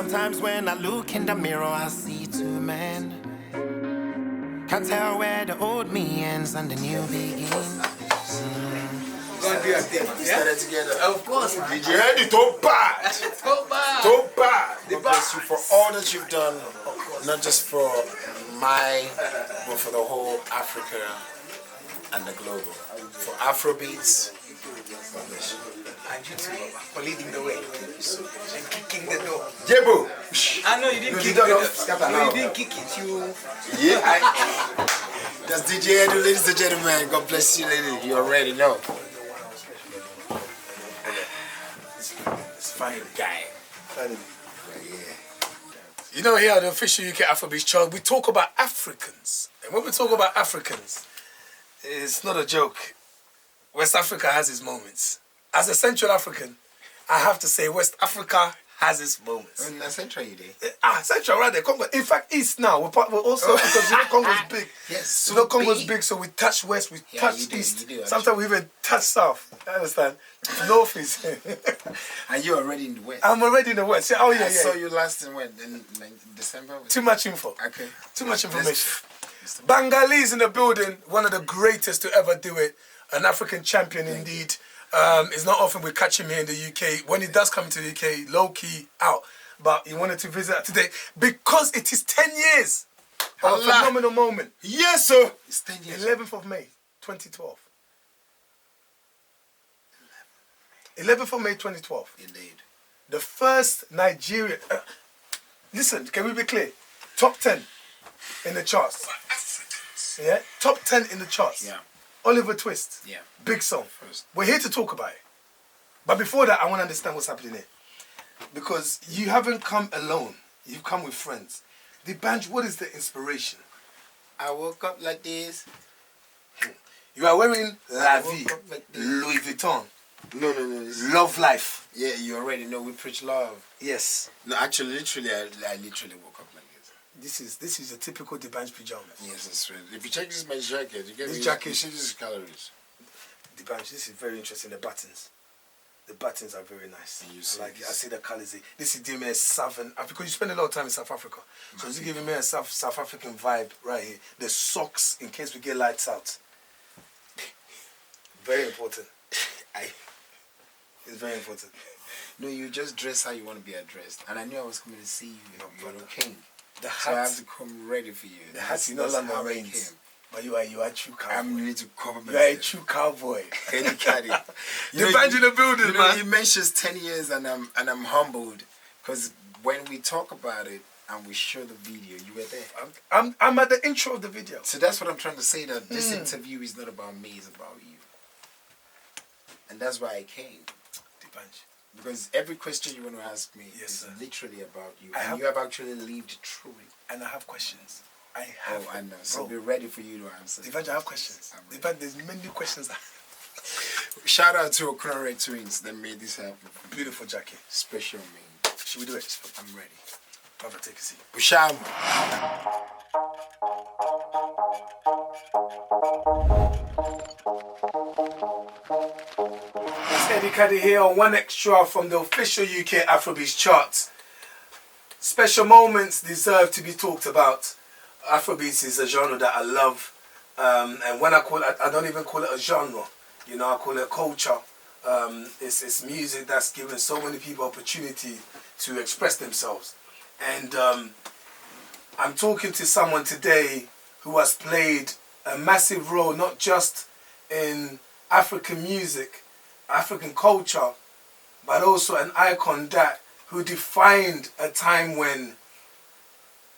Sometimes when I look in the mirror, I see two men. Can't tell where the old me ends and the new begins. Gonna do your thing. We started together. Of course. Did you hear the top bad? Top bad. Top bad. God bless you for all that you've done, not just for but for the whole Africa and the global. For Afrobeats, God bless you. And you too, for leading the way. And kicking the door. Jebo! I know you didn't kick don't it. know. No, you didn't kick it. You. Yeah, that's DJ Edu, ladies and gentlemen. God bless you, lady. You already know. It's funny guy. Funny. Yeah. You know, here at the official UK Afrobeats chart, we talk about Africans. And when we talk about Africans, it's not a joke. West Africa has its moments. As a Central African, I have to say West Africa has its moments. In Central, you did. Central, right there. Congo. In fact, East now. We're also, because you know Congo's big. Yes, so you know Congo's big, so we touch West, we touch East. Sometimes we even touch South. You understand? North is. And you're already in the West. I'm already in the West. Oh, yeah, I saw you last in when? In December? Too much info. Okay. Too much information. Bangalese in the building, one of the greatest to ever do it. An African champion indeed. It's not often we catch him here in the UK. When he does come to the UK, low-key out. But he wanted to visit today because it is 10 years of a phenomenal moment. Yes, sir. It's 10 years. 11th of May, 2012. 11th of May, 2012. Indeed. The first Nigerian... listen, can we be clear? Top 10 in the charts. Yeah? Top 10 in the charts. Yeah. Oliver Twist. Yeah. Big song. First. We're here to talk about it. But before that, I want to understand what's happening here. Because you haven't come alone. You've come with friends. The band, what is the inspiration? I woke up like this. You are wearing La Vie, like this. Louis Vuitton. No. Love Life. Yeah, you already know we preach love. Yes. No, actually, literally, I literally woke up like this. This is a typical D'banj pajamas. Yes, that's right. If you check this my jacket, you get This me, jacket- you see this is calories. D'banj, this is very interesting. The buttons. The buttons are very nice. You see I like it. this? I see the colours. This is giving me a Southern, because you spend a lot of time in South Africa. So it's giving me a South African vibe right here. The socks, in case we get lights out. Very important. It's very important. No, you just dress how you want to be addressed. And I knew I was coming to see you. You're a king. The So I hat, have to come ready for you. the hat is no That's longer how I reigns. came. But you are a true cowboy. I'm ready to cover You are a myself. true cowboy. Any caddy. D'banj in the building, you know, man. you mentions 10 years and I'm humbled because when we talk about it and we show the video, you were there. I'm at the intro of the video. So that's what I'm trying to say, that this interview is not about me, it's about you. And that's why I came. D'banj. Because every question you want to ask me Yes, is sir. literally about you. I And have- you have actually lived through it. And I have questions. I Oh, have. I know. So Bro, be ready for you to answer. D'banj, I have questions. I'm ready. D'banj, there's many questions. Shout out to Okunore Twins that made this happen. Beautiful jacket. Special me. Should we do it? I'm ready. Brother, take a seat. Busham. It's Eddie Caddy here on One Extra from the official UK Afrobeats charts. Special moments deserve to be talked about. Afrobeats is a genre that I love. And when I call it, I don't even call it a genre. You know, I call it culture. It's music that's given so many people opportunity to express themselves. And I'm talking to someone today who has played a massive role, not just in African music, African culture, but also an icon that who defined a time when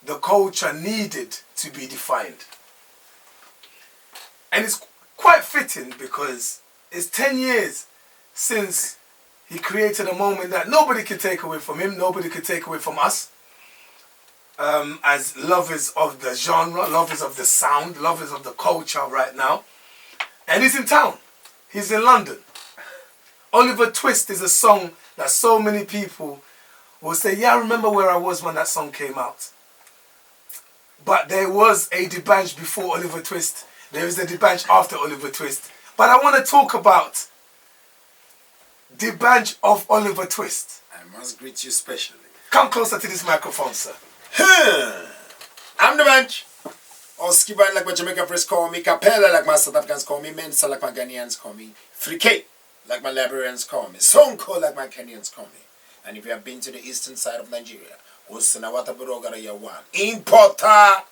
the culture needed to be defined. And it's quite fitting because it's 10 years since he created a moment that nobody can take away from him, nobody can take away from us. As lovers of the genre, lovers of the sound, lovers of the culture right now. And he's in town. He's in London. Oliver Twist is a song that so many people will say, yeah, I remember where I was when that song came out. But there was a D'banj before Oliver Twist. There is a D'banj after Oliver Twist. But I want to talk about D'banj of Oliver Twist. I must greet you specially. Come closer to this microphone, sir. I'm the bench. Or skiban like my Jamaican friends call me. Capella like my South Africans call me. Mensa like my Ghanaians call me. Frike like my Liberians call me. Sonko like my Kenyans call me. And if you have been to the eastern side of Nigeria, Osanawata Burogara Yawan. Importer,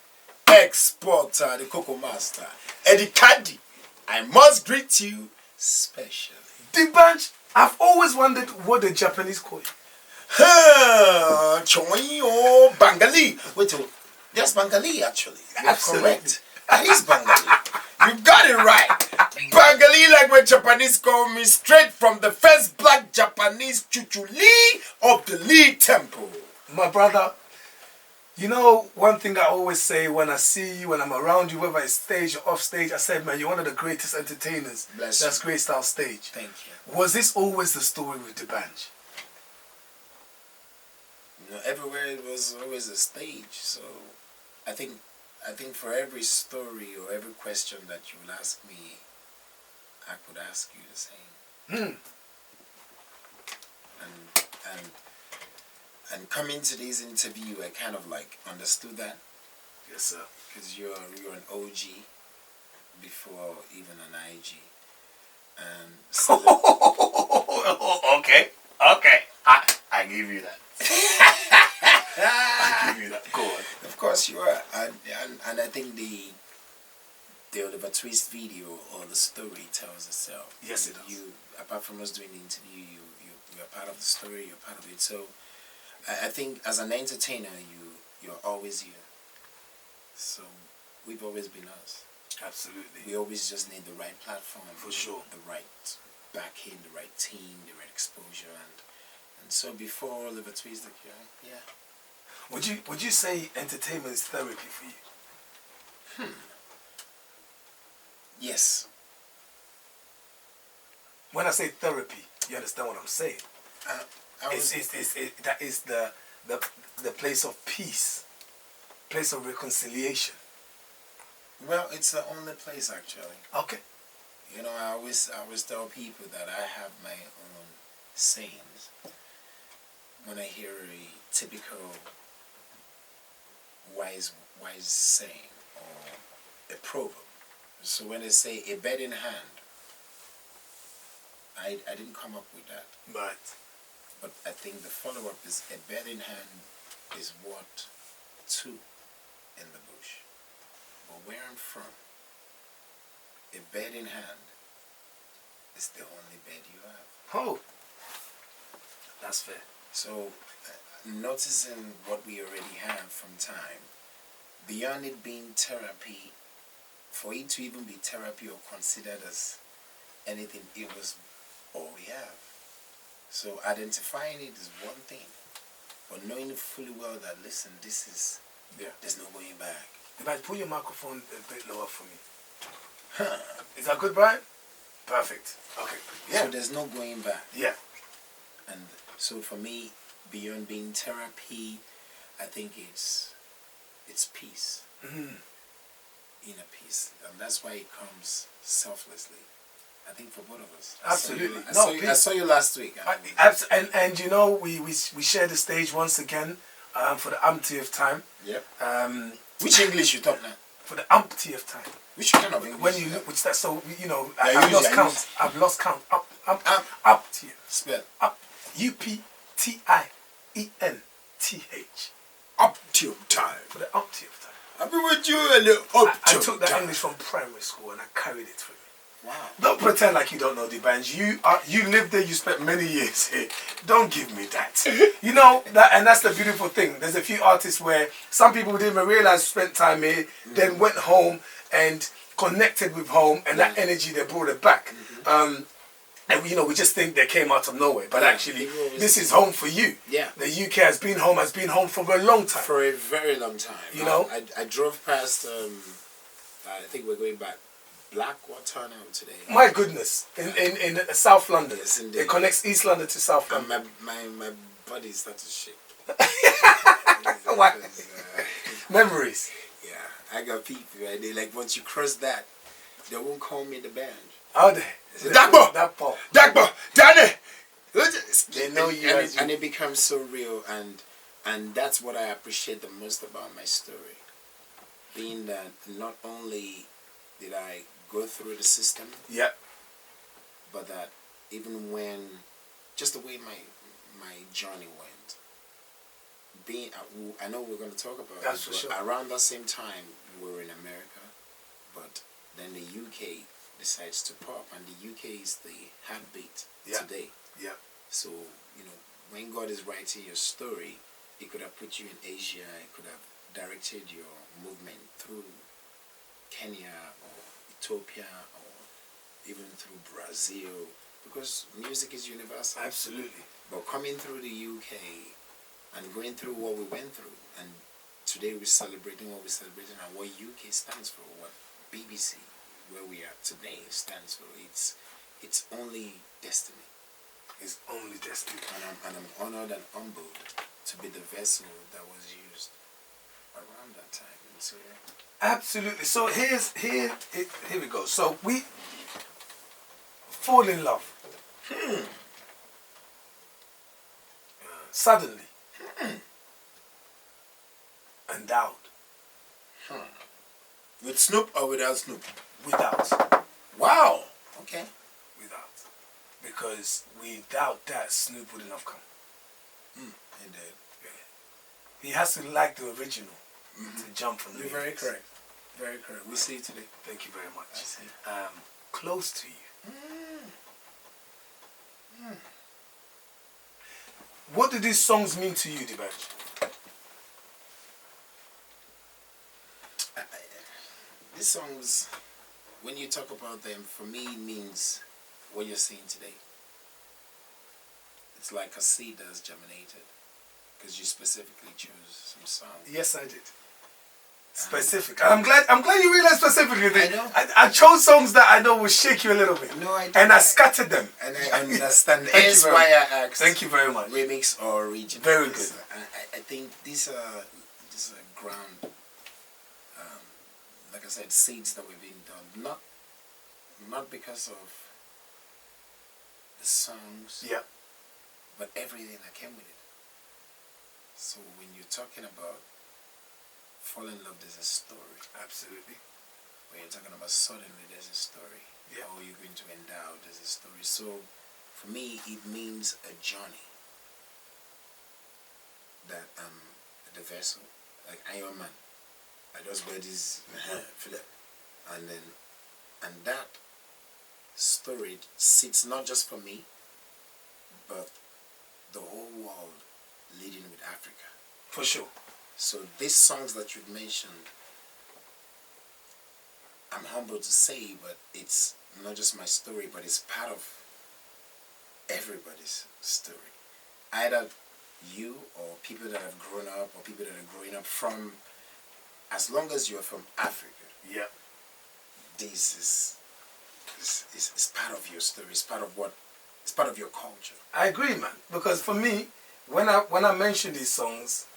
exporter, the Cocoa Master. Eddie Caddy, I must greet you specially. The bunch, I've always wondered what the Japanese call you. Choi or Bengali. Wait, yes, Bengali actually. You're Absolutely. correct. It is Bengali. You got it right. Bengali, like when Japanese call me, straight from the first black Japanese Chuchuli of the Lee Temple. My brother, you know, one thing I always say when I see you, when I'm around you, whether it's stage or off stage, I said, man, you're one of the greatest entertainers Bless that's you. graced our stage. Thank you. Was this always the story with the band? You know, everywhere it was always a stage. So I think for every story or every question that you will ask me, I could ask you the same. And coming to this interview, I kind of like understood that. Yes, sir. Because you're an OG before even an IG. And so Okay. I give you that. I give you that. Go on. of course you are. And I think the Oliver Twist video or the story tells itself. Yes, it does. You, apart from us doing the interview, you're part of the story, you're part of it. So I think as an entertainer, you're always here. So we've always been us. Absolutely. We always just need the right platform. For sure. The right backing, the right team, the right exposure. And so before Oliver Twist, yeah. Would you say entertainment is therapy for you? Yes. When I say therapy, you understand what I'm saying? I was, That is the place of peace, place of reconciliation. well, it's the only place actually. Okay. You know, I always tell people that I have my own sayings. When I hear a typical wise saying or a proverb. So when they say a bed in hand, I didn't come up with that. Right. But I think the follow-up is a bed in hand is what two in the bush. But where I'm from, a bed in hand is the only bed you have. Oh. That's fair. So noticing what we already have from time, beyond it being therapy, for it to even be therapy or considered as anything, it was all we have. So identifying it is one thing, but knowing fully well that, listen, there's no going back. If I pull your microphone a bit lower for me. Is that good, Brian? Perfect. Okay. So there's no going back. Yeah. And so for me, beyond being therapy, I think it's peace. Inner peace. And that's why it comes selflessly. I think for both of us. Absolutely. I saw you last week. And you know, we share the stage once again for the umpteenth time. Yep. Which English you talk now? For the umpteenth time. Which kind of English? When you look, which that, so you know, Yeah, I've lost count. I've lost count. Up to you. Spell. Up. UPTIENTH. Up till time. For the umpteenth time. I'll be with you a little up I till took that time. English from primary school and I carried it through. Wow. Don't pretend like you don't know the bands. You lived there. You spent many years here. Don't give me that. You know that, and that's the beautiful thing. There's a few artists where some people didn't even realize spent time here, then went home and connected with home, and that energy they brought it back. And you know, we just think they came out of nowhere, but actually, this is home for you. Yeah. The UK has been home for a long time. For a very long time. You know? I drove past. I think we're going back. Blackwater now today. My goodness, in South London, Yes, indeed. it connects East London to South And London. my body started to shake. Why? Memories. Yeah, I got people. Right? They like once you cross that, they won't call me the band. How they? Dagbo! That Paul. Dagbo! Danny! They know you as and it becomes so real. And And that's what I appreciate the most about my story. Being that not only did I go through the system, Yeah. but that even when, just the way my journey went, being, I know we're going to talk about That's it, for but sure. around that same time, we were in America, but then the UK decides to pop, and the UK is the heartbeat Yeah. today. Yeah. So, you know, when God is writing your story, He could have put you in Asia, He could have directed your movement through Kenya or Ethiopia or even through Brazil, because music is universal. Absolutely. But coming through the UK and going through what we went through, and today we're celebrating what we're celebrating and what UK stands for, what BBC, where we are today, stands for. It's only destiny. It's only destiny. And I'm honored and humbled to be the vessel that was used around that time. And so, Absolutely. So here we go. So we fall in love. Suddenly. Endowed. with Snoop or without Snoop? Without. Wow. Okay. Without. Because without that, Snoop wouldn't have come. Indeed. He has to like the original to jump from the You're very lyrics. correct. Very correct. We see it today. Thank you very much. I see. Close to you. What do these songs mean to you, Dibanj? These songs, when you talk about them, for me, it means what you're seeing today. It's like a seed that's germinated, because you specifically chose some songs. Yes, I did. Specific. I'm glad you realized specifically that I know. I chose songs that I know will shake you a little bit. No, I And I scattered them. And I understand. Thank you That's very why I asked. Thank you very much. Remix or original. Very Because good. I think these are ground, like I said, seeds that we've been done. Not because of the songs, Yeah. but everything that came with it. So when you're talking about fall in love, there's a story. Absolutely. When you're talking about suddenly, there's a story. Yeah. How you're going to endow, there's a story. So for me, it means a journey. That the vessel, like Iron Man, I just wear this Philip, and that story sits not just for me, but the whole world leading with Africa. For sure. So these songs that you've mentioned, I'm humbled to say, but it's not just my story, but it's part of everybody's story. Either you or people that have grown up or people that are growing up from, as long as you're from Africa, Yeah. this is part of your story. It's part of your culture. I agree, man. Because for me, when I mention these songs,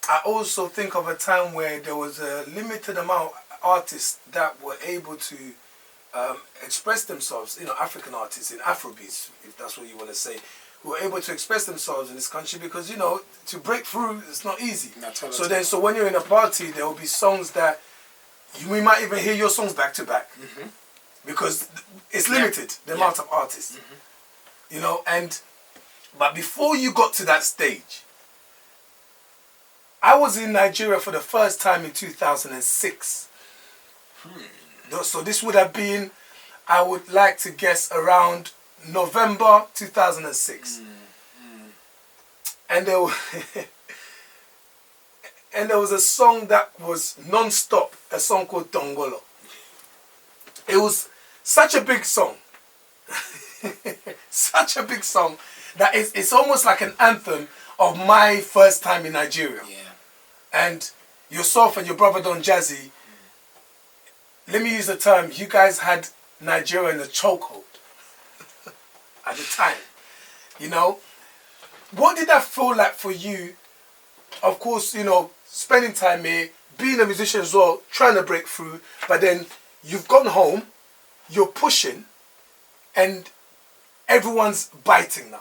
I also think of a time where there was a limited amount of artists that were able to express themselves, African artists in Afrobeats, if that's what you want to say, who were able to express themselves in this country because, to break through, it's not easy. So when you're in a party, there will be songs that we might even hear your songs back to back because it's limited, the amount of artists, but before you got to that stage, I was in Nigeria for the first time in 2006. So this would have been, I would like to guess, around November 2006. And there was a song that was non-stop, a song called Tongolo. It was such a big song. Such a big song that it's almost like an anthem of my first time in Nigeria. Yeah. And yourself and your brother Don Jazzy, let me use the term, you guys had Nigeria in a chokehold at the time. What did that feel like for you? Of course, spending time here, being a musician as well, trying to break through, but then you've gone home, you're pushing, and everyone's biting now.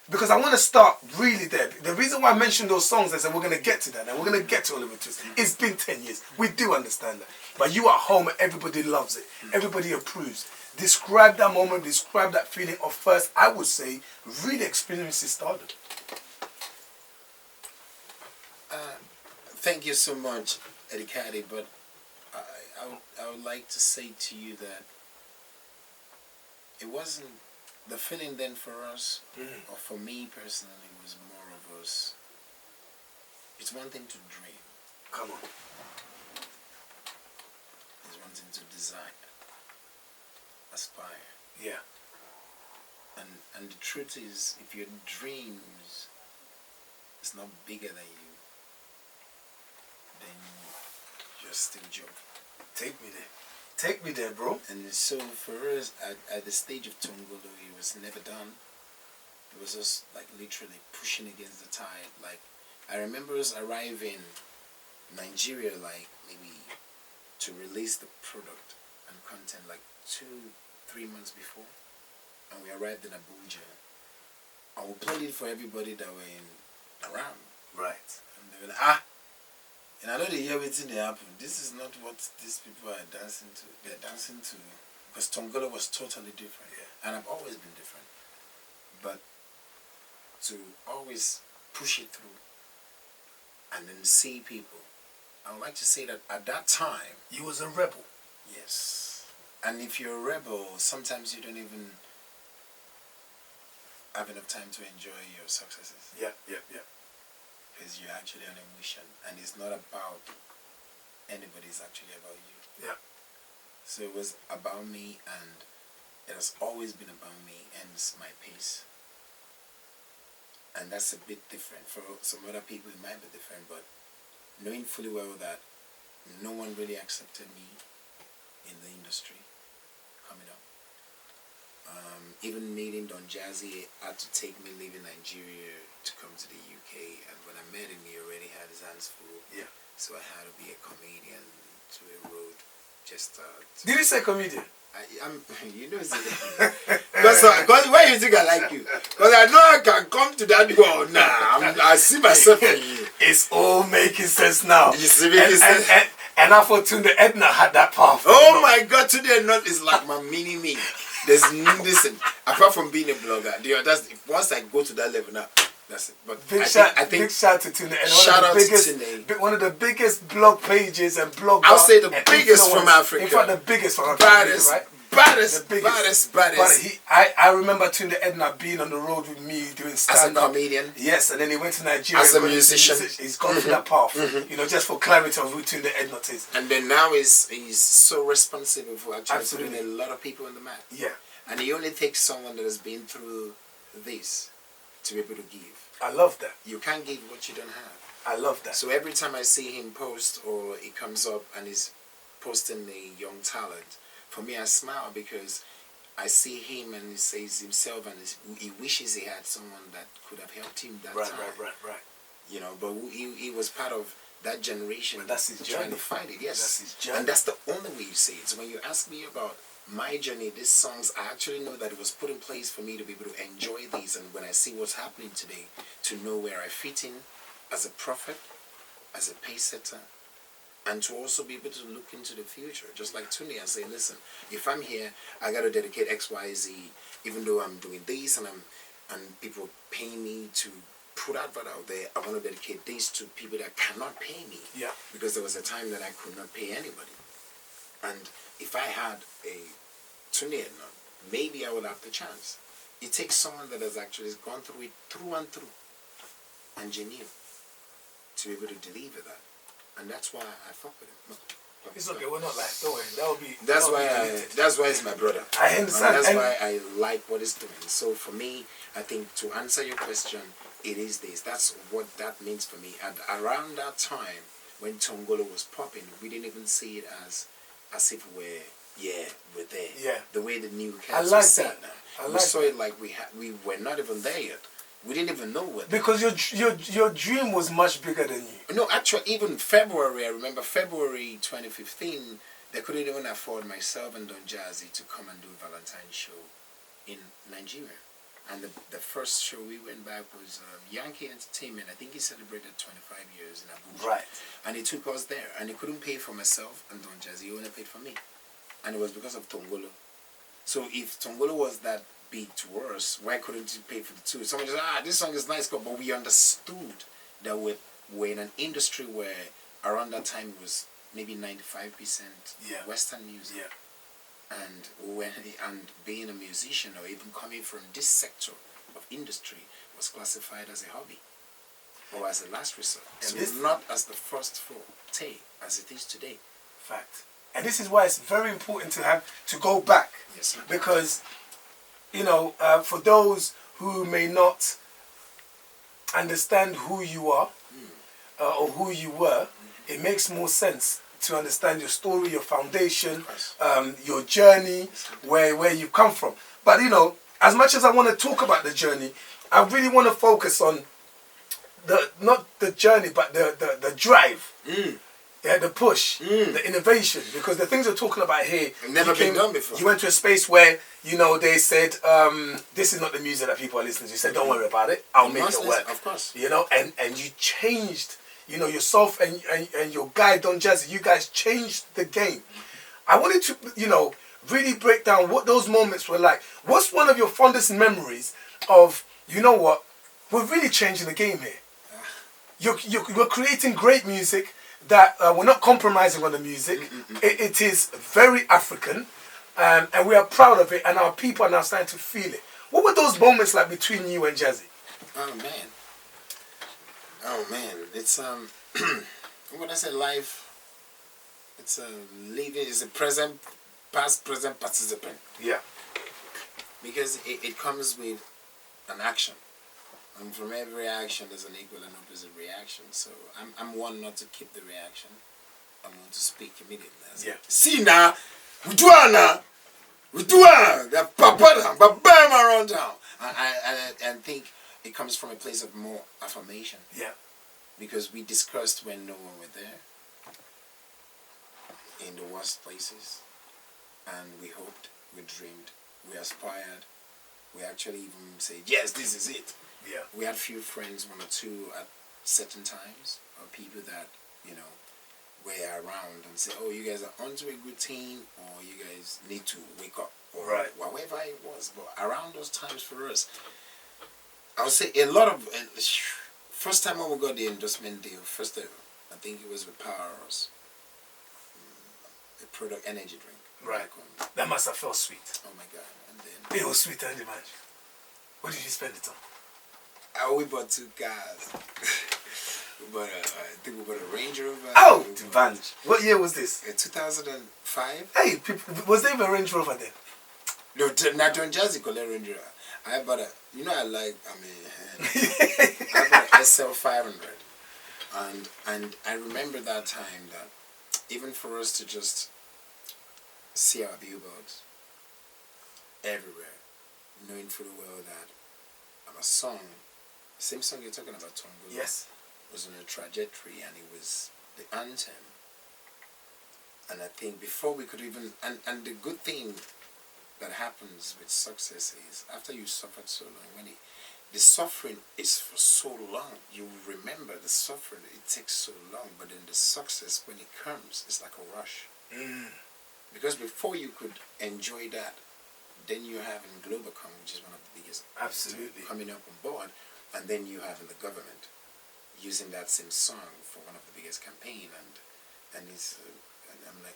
because I want to start really there. The reason why I mentioned those songs, I said we're going to get to that, and we're going to get to Oliver Twist. It's been 10 years. We do understand that. But you at home, everybody loves it. Everybody approves. Describe that moment, describe that feeling of first, I would say, really experiencing stardom. Thank you so much, Eddie Caddy, but I would like to say to you that it wasn't the feeling then for us, or for me personally, was more of us. It's one thing to dream. Come on. It's one thing to desire, aspire. Yeah. And the truth is, if your dreams is not bigger than you, then you're still joking. Take me there. Take me there, bro. And so for us, at the stage of Tongolo, it was never done. It was just like literally pushing against the tide. Like, I remember us arriving in Nigeria, like maybe to release the product and content like 2-3 months before. And we arrived in Abuja. And we played it for everybody that were around. Right. And they were like, and I know they hear everything they happen. This is not what these people are dancing to. They're dancing to, because Tongolo was totally different. Yeah. And I've always been different. But to always push it through and then see people, I would like to say that at that time, You was a rebel. yes. And if you're a rebel, sometimes you don't even have enough time to enjoy your successes. Yeah. Because you're actually on a mission, and it's not about anybody, it's actually about you. Yeah. So it was about me, and it has always been about me, and it's my pace. And that's a bit different. For some other people it might be different, but knowing fully well that no one really accepted me in the industry coming up. Even meeting Don Jazzy had to take me leaving Nigeria to come to the UK, and when I met him, he already had his hands full. Yeah. So I had to be a comedian to a road. Just Did you say comedian? I'm, you know, because why you think I like you? Because I know I can come to that world now. I see myself in you. It's all making sense now. You see making sense? And I thought Tunde Edna had that path. Oh my God, today not is like my mini me. There's listen. Apart from being a blogger, once I go to that level now, that's it. But Big I shout to Tunde. And shout out to Tunde. One of the biggest blog pages and blog. I'll say the biggest from Africa. In fact, the biggest from Africa. Baddest, right? baddest, The biggest. baddest. But I remember Tunde Edna being on the road with me doing stand up. As a comedian. Yes, and then he went to Nigeria. As a musician. He's gone through that path. You know, just for clarity of who Tunde Edna is. And then now he's so responsible for actually Absolutely. putting a lot of people on the map. Yeah. And it only takes someone that has been through this to be able to give. I love that. You can't give what you don't have. I love that. So every time I see him post, or he comes up and he's posting a young talent, for me I smile, because I see him and he says himself, and he wishes he had someone that could have helped him that time. Right. You know, but he was part of that generation. But that's his trying journey. to find it. Yes, That's his journey. and that's the only way you see it. So when you ask me about my journey, these songs, I actually know that it was put in place for me to be able to enjoy these, and when I see what's happening today, to know where I fit in as a prophet, as a pace setter, and to also be able to look into the future, just like Tony, and say, listen, if I'm here, I got to dedicate X, Y, Z, even though I'm doing this and people pay me to put advert out there, I want to dedicate this to people that cannot pay me. Yeah. Because there was a time that I could not pay anybody. And if I had a Tony, maybe I would have the chance. It takes someone that has actually gone through it through and through, and genuine, to be able to deliver that. And that's why I fuck with him. No. It's okay, we're not like, don't worry, that would be... That's why he's my brother. I understand. And that's why I like what he's doing. So for me, I think to answer your question, it is this. That's what that means for me. And around that time, when Tongolo was popping, we didn't even see it as if we're there. Yeah. The way the new I cats like see that. it now. I We like saw it like we were not even there yet. We didn't even know what. Because your dream was much bigger than you. No, actually, even February, I remember February 2015, they couldn't even afford myself and Don Jazzy to come and do a Valentine's show in Nigeria. And the first show we went back was Yankee Entertainment. I think he celebrated 25 years in Abuja. Right. And he took us there. And he couldn't pay for myself and Don Jazzy. He only paid for me. And it was because of Tongolo. So if Tongolo was that big to us, why couldn't you pay for the two? Someone just, this song is nice, but we understood that we're in an industry where around that time it was maybe 95% Western music. Yeah. And being a musician or even coming from this sector of industry was classified as a hobby or as a last resort. So not as the first forte as it is today. Fact. And this is why it's very important to go back. Yes, sir. Because, for those who may not understand who you are or who you were, it makes more sense to understand your story, your foundation, your journey, where you come from. But as much as I want to talk about the journey, I really want to focus on not the journey, but the drive, the push, the innovation. Because the things we're talking about here, never been done before. You went to a space where they said, this is not the music that people are listening to. You said, don't worry about it, I'll make it work. Of course. And you changed. Yourself and your guy Don Jazzy, you guys changed the game. I wanted to, really break down what those moments were like. What's one of your fondest memories of, we're really changing the game here. You're creating great music that we're not compromising on the music. It is very African, and we are proud of it, and our people are now starting to feel it. What were those moments like between you and Jazzy? Oh man, it's when I say life, it's living is a past present participant. Yeah. Because it comes with an action, and from every action there's an equal and opposite reaction. So I'm one not to keep the reaction. I'm one to speak immediately. See now, we do that papa, but bam around town. And think. It comes from a place of more affirmation. Yeah. Because we discussed when no one were there, in the worst places, and we hoped, we dreamed, we aspired, we actually even said, yes, this is it. Yeah. We had few friends, one or two at certain times, or people that, were around and say, oh, you guys are onto a good team, or you guys need to wake up, or whatever it was. But around those times for us, I would say a lot of first time when we got the endorsement deal, first ever, I think it was with Powerhouse, a product energy drink. Right. That must have felt sweet. Oh my God! And then it was sweet, and imagine. What did you spend it on? We bought 2 cars. I think we bought a Range Rover. Oh, advantage. What year was this? 2005. Hey, was there even a Range Rover then? No, not Don Jazzy called Range Rover. I bought I bought an SL 500, and I remember that time that even for us to just see our billboards everywhere, knowing full well that our song, the same song you're talking about, Tongolo, yes, was on a trajectory, and it was the anthem. And I think before we could even, and the good thing that happens with success is after you suffered so long, the suffering is for so long, you remember the suffering, it takes so long, but then the success, when it comes, it's like a rush. Because before you could enjoy that, then you have in Globacom, which is one of the biggest, absolutely, coming up on board, and then you have in the government using that same song for one of the biggest campaign, and it's and I'm like,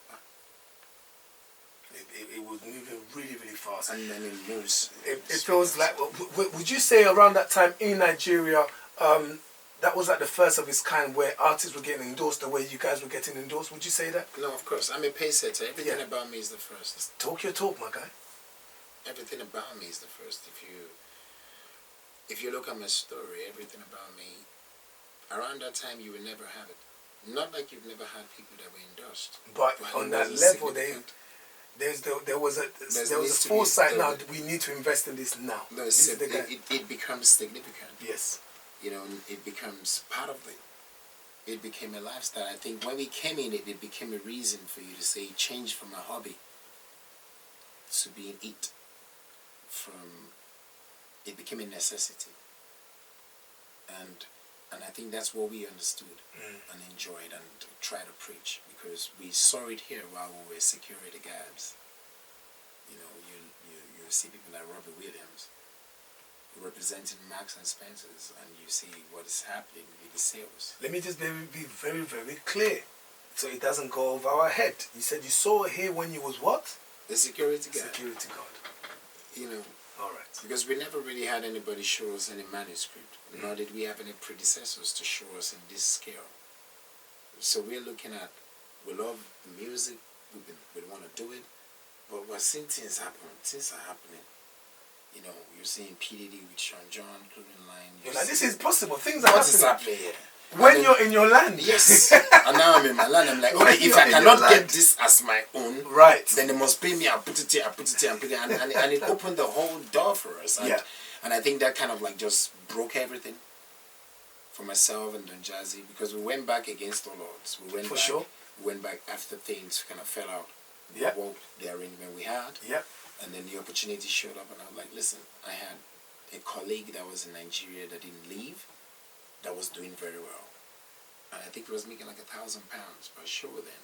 It was moving really, really fast. And then it moves. It feels like, would you say around that time in Nigeria, that was like the first of its kind where artists were getting endorsed the way you guys were getting endorsed? Would you say that? No, of course. I'm a pace setter. Everything about me is the first. Talk your talk, my guy. Everything about me is the first. If you look at my story, everything about me, around that time you will never have it. Not like you've never had people that were endorsed. But on that level, there was a foresight now. We need to invest in this now. No, it becomes significant. Yes. It becomes part of it. It became a lifestyle. I think when we came in it became a reason for you to say change from a hobby to being it. From it became a necessity. And I think that's what we understood and enjoyed and tried to preach, because we saw it here while we were security guards. You know, you see people like Robbie Williams representing Marks and Spencer's, and you see what is happening with the sales. Let me just be very, very clear, so it doesn't go over our head. You said you saw it here when you was what? The security guard. Security guard. You know. All right. Because we never really had anybody show us any manuscript, nor did we have any predecessors to show us in this scale. So we're looking at, we love the music, we want to do it, but we're seeing things happen. Things are happening. You know, you're seeing PDD with Sean John, Clothing Line. You're like, this is possible. Things are what is happening. happening here? When you're in your land. Yes. And now I'm in my land. I'm like, okay, if I cannot get this as my own, right, then they must pay me. I put it here, I put it here, I put it here. And it opened the whole door for us. And, and I think that kind of like just broke everything for myself and Don Jazzy, because we went back against all odds. We went back. We went back after things kind of fell out. Yeah. The arrangement we had. Yeah. And then the opportunity showed up, and I was like, listen, I had a colleague that was in Nigeria that didn't leave, that was doing very well. And I think he was making like £1,000 per show then.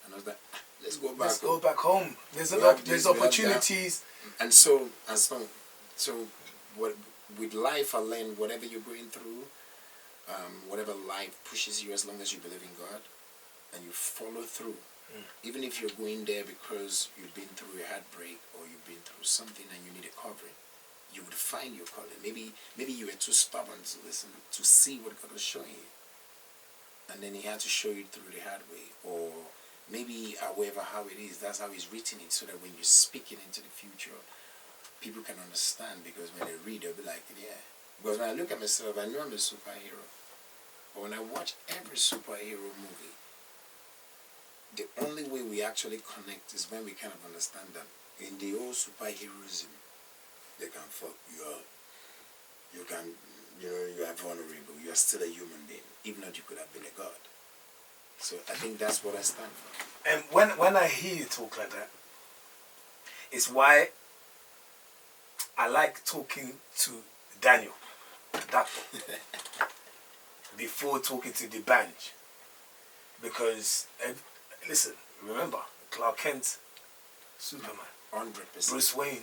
And I was like, let's go back. Let's go back home. There's opportunities. And so what, with life I learned, whatever you're going through, whatever life pushes you, as long as you believe in God and you follow through. Even if you're going there because you've been through a heartbreak or you've been through something and you need a covering, you would find your calling. Maybe you were too stubborn to listen, to see what God was showing you. And then he had to show you through the hard way. Or maybe, however, how it is, that's how he's written it, so that when you speak it into the future, people can understand, because when they read, they'll be like, yeah. Because when I look at myself, I know I'm a superhero. But when I watch every superhero movie, the only way we actually connect is when we kind of understand that in the old superheroism, they can fuck you up. You can, you are vulnerable. You are still a human being, even though you could have been a god. So I think that's what I stand for. And when I hear you talk like that, it's why I like talking to Daniel, Doctor, before talking to the Banj, because listen, remember, Clark Kent, Superman, 100%. Bruce Wayne,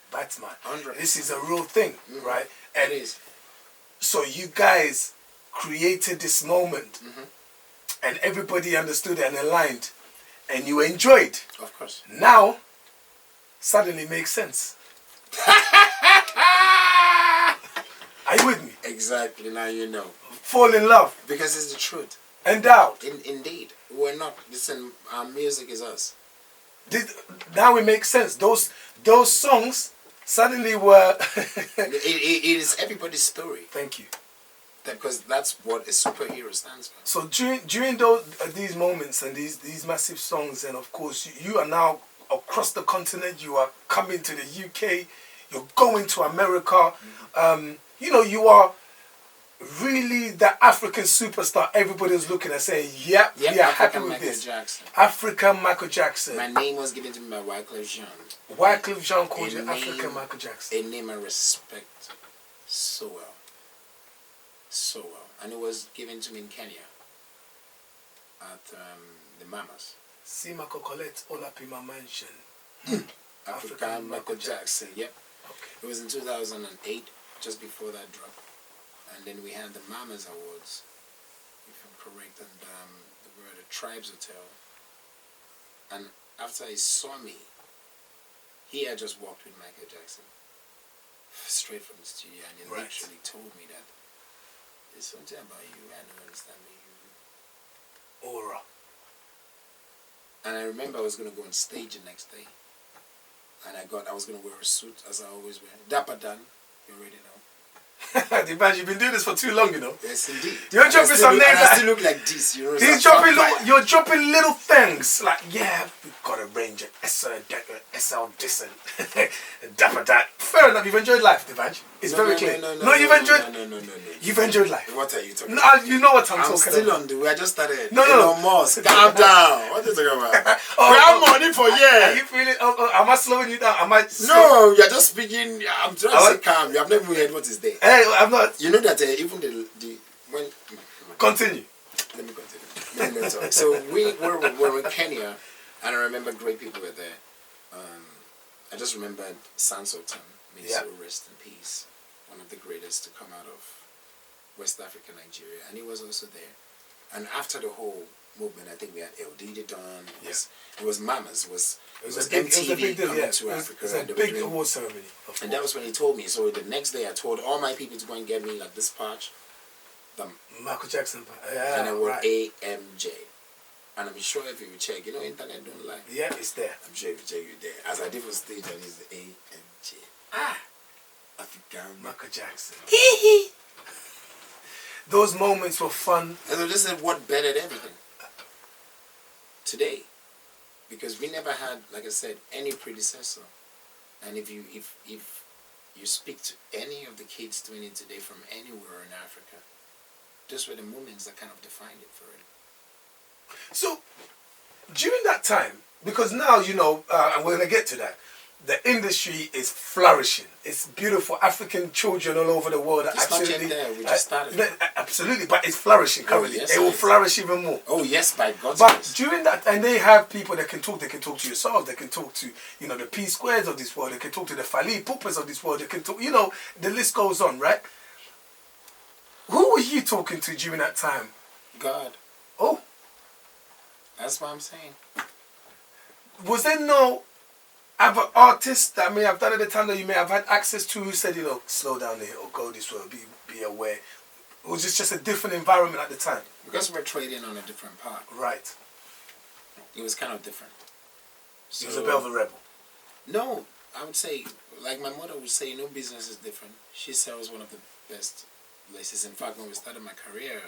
Batman. 100%. This is a real thing, right? And it is. So you guys created this moment, and everybody understood and aligned, and you enjoyed. Of course. Now, suddenly makes sense. Are you with me? Exactly. Now you know. Fall in love. Because it's the truth. Endowed. Indeed. We're not. Listen, our music is us. Now it makes sense. Those songs suddenly were... it is everybody's story. Thank you. Because that's what a superhero stands for. So during these moments and these massive songs, and of course you are now across the continent, you are coming to the UK, you're going to America, you know, you are really the African superstar. Everybody's looking and saying, yep, we are happy with this. Jackson. African Michael Jackson. My name was given to me by Wyclef Jean. Wyclef Jean called you African Michael Jackson. A name I respect so well. So well. And it was given to me in Kenya at the Mamas. See Michael Colette all up in my mansion. African Michael Jackson, yep. Okay. It was in 2008, just before that drop. And then we had the Mamas Awards, if I'm correct, and we were at the Tribes Hotel. And after he saw me, he had just walked with Michael Jackson straight from the studio, and he actually told me that there's something about you I don't understand you. Aura. And I remember I was going to go on stage the next day. And I was going to wear a suit, as I always wear. Dapper Dan, you already know. Divanj, you've been doing this for too long, you know. Yes, indeed. You're dropping some names. I still look like this, you know. You're dropping little things. Like, yeah, we've got a Ranger, SL Dixon, Dapper Dan, fair enough. You've enjoyed life, Divanj. It's very clear. You've enjoyed. No. You've enjoyed life. What are you talking No, about? you know what I'm I'm talking still about. on the way. I just started. No. Elon Musk, calm down. What are you talking about? Oh, we have money for Are years. you feeling? Am I slowing you down? Am I? No, you're just speaking. I'm trying to say calm. You have never heard what is there. Hey, I'm not. You know that even the when. Continue. Let me continue. No, sorry. So we were in Kenya, and I remember great people were there. I just remembered Sansotan, may his soul rest in peace, one of the greatest to come out of West Africa, Nigeria, and he was also there. And after the whole movement, I think we had LD done. It was Mamas. It was MTV coming to Africa. It was a big award ceremony. And that was when he told me. So the next day, I told all my people to go and get me like this patch. Michael Jackson. And I wrote AMJ. And I'm sure if you check, internet don't lie. Yeah, it's there. I'm sure if you check, you're there. As I did for stage, and it's AMJ. African. Michael Jackson. Those moments were fun. And so this is what bettered everything. Today. Because we never had, like I said, any predecessor. And if you speak to any of the kids doing it today from anywhere in Africa, those were the moments that kind of defined it for it. So, during that time, because now, and we're going to get to that, the industry is flourishing. It's beautiful. African children all over the world are it's absolutely... not yet there. We just started. Absolutely, but it's flourishing currently. Yes, it will flourish even more. Oh, yes, by God's But grace. during that, and they have people that can talk to yourself, they can talk to, the P Squares of this world, they can talk to the Fali Pupas of this world, they can talk, the list goes on, right? Who were you talking to during that time? God. Oh. That's what I'm saying. Was there no other artists that may have done at the time that you may have had access to who said, slow down here or go this way or be aware? Or was it just a different environment at the time? Because we're trading on a different path. Right. It was kind of different. So, he was a bit of a rebel. No, I would say, like my mother would say, business is different. She said I was one of the best places. In fact, when we started my career,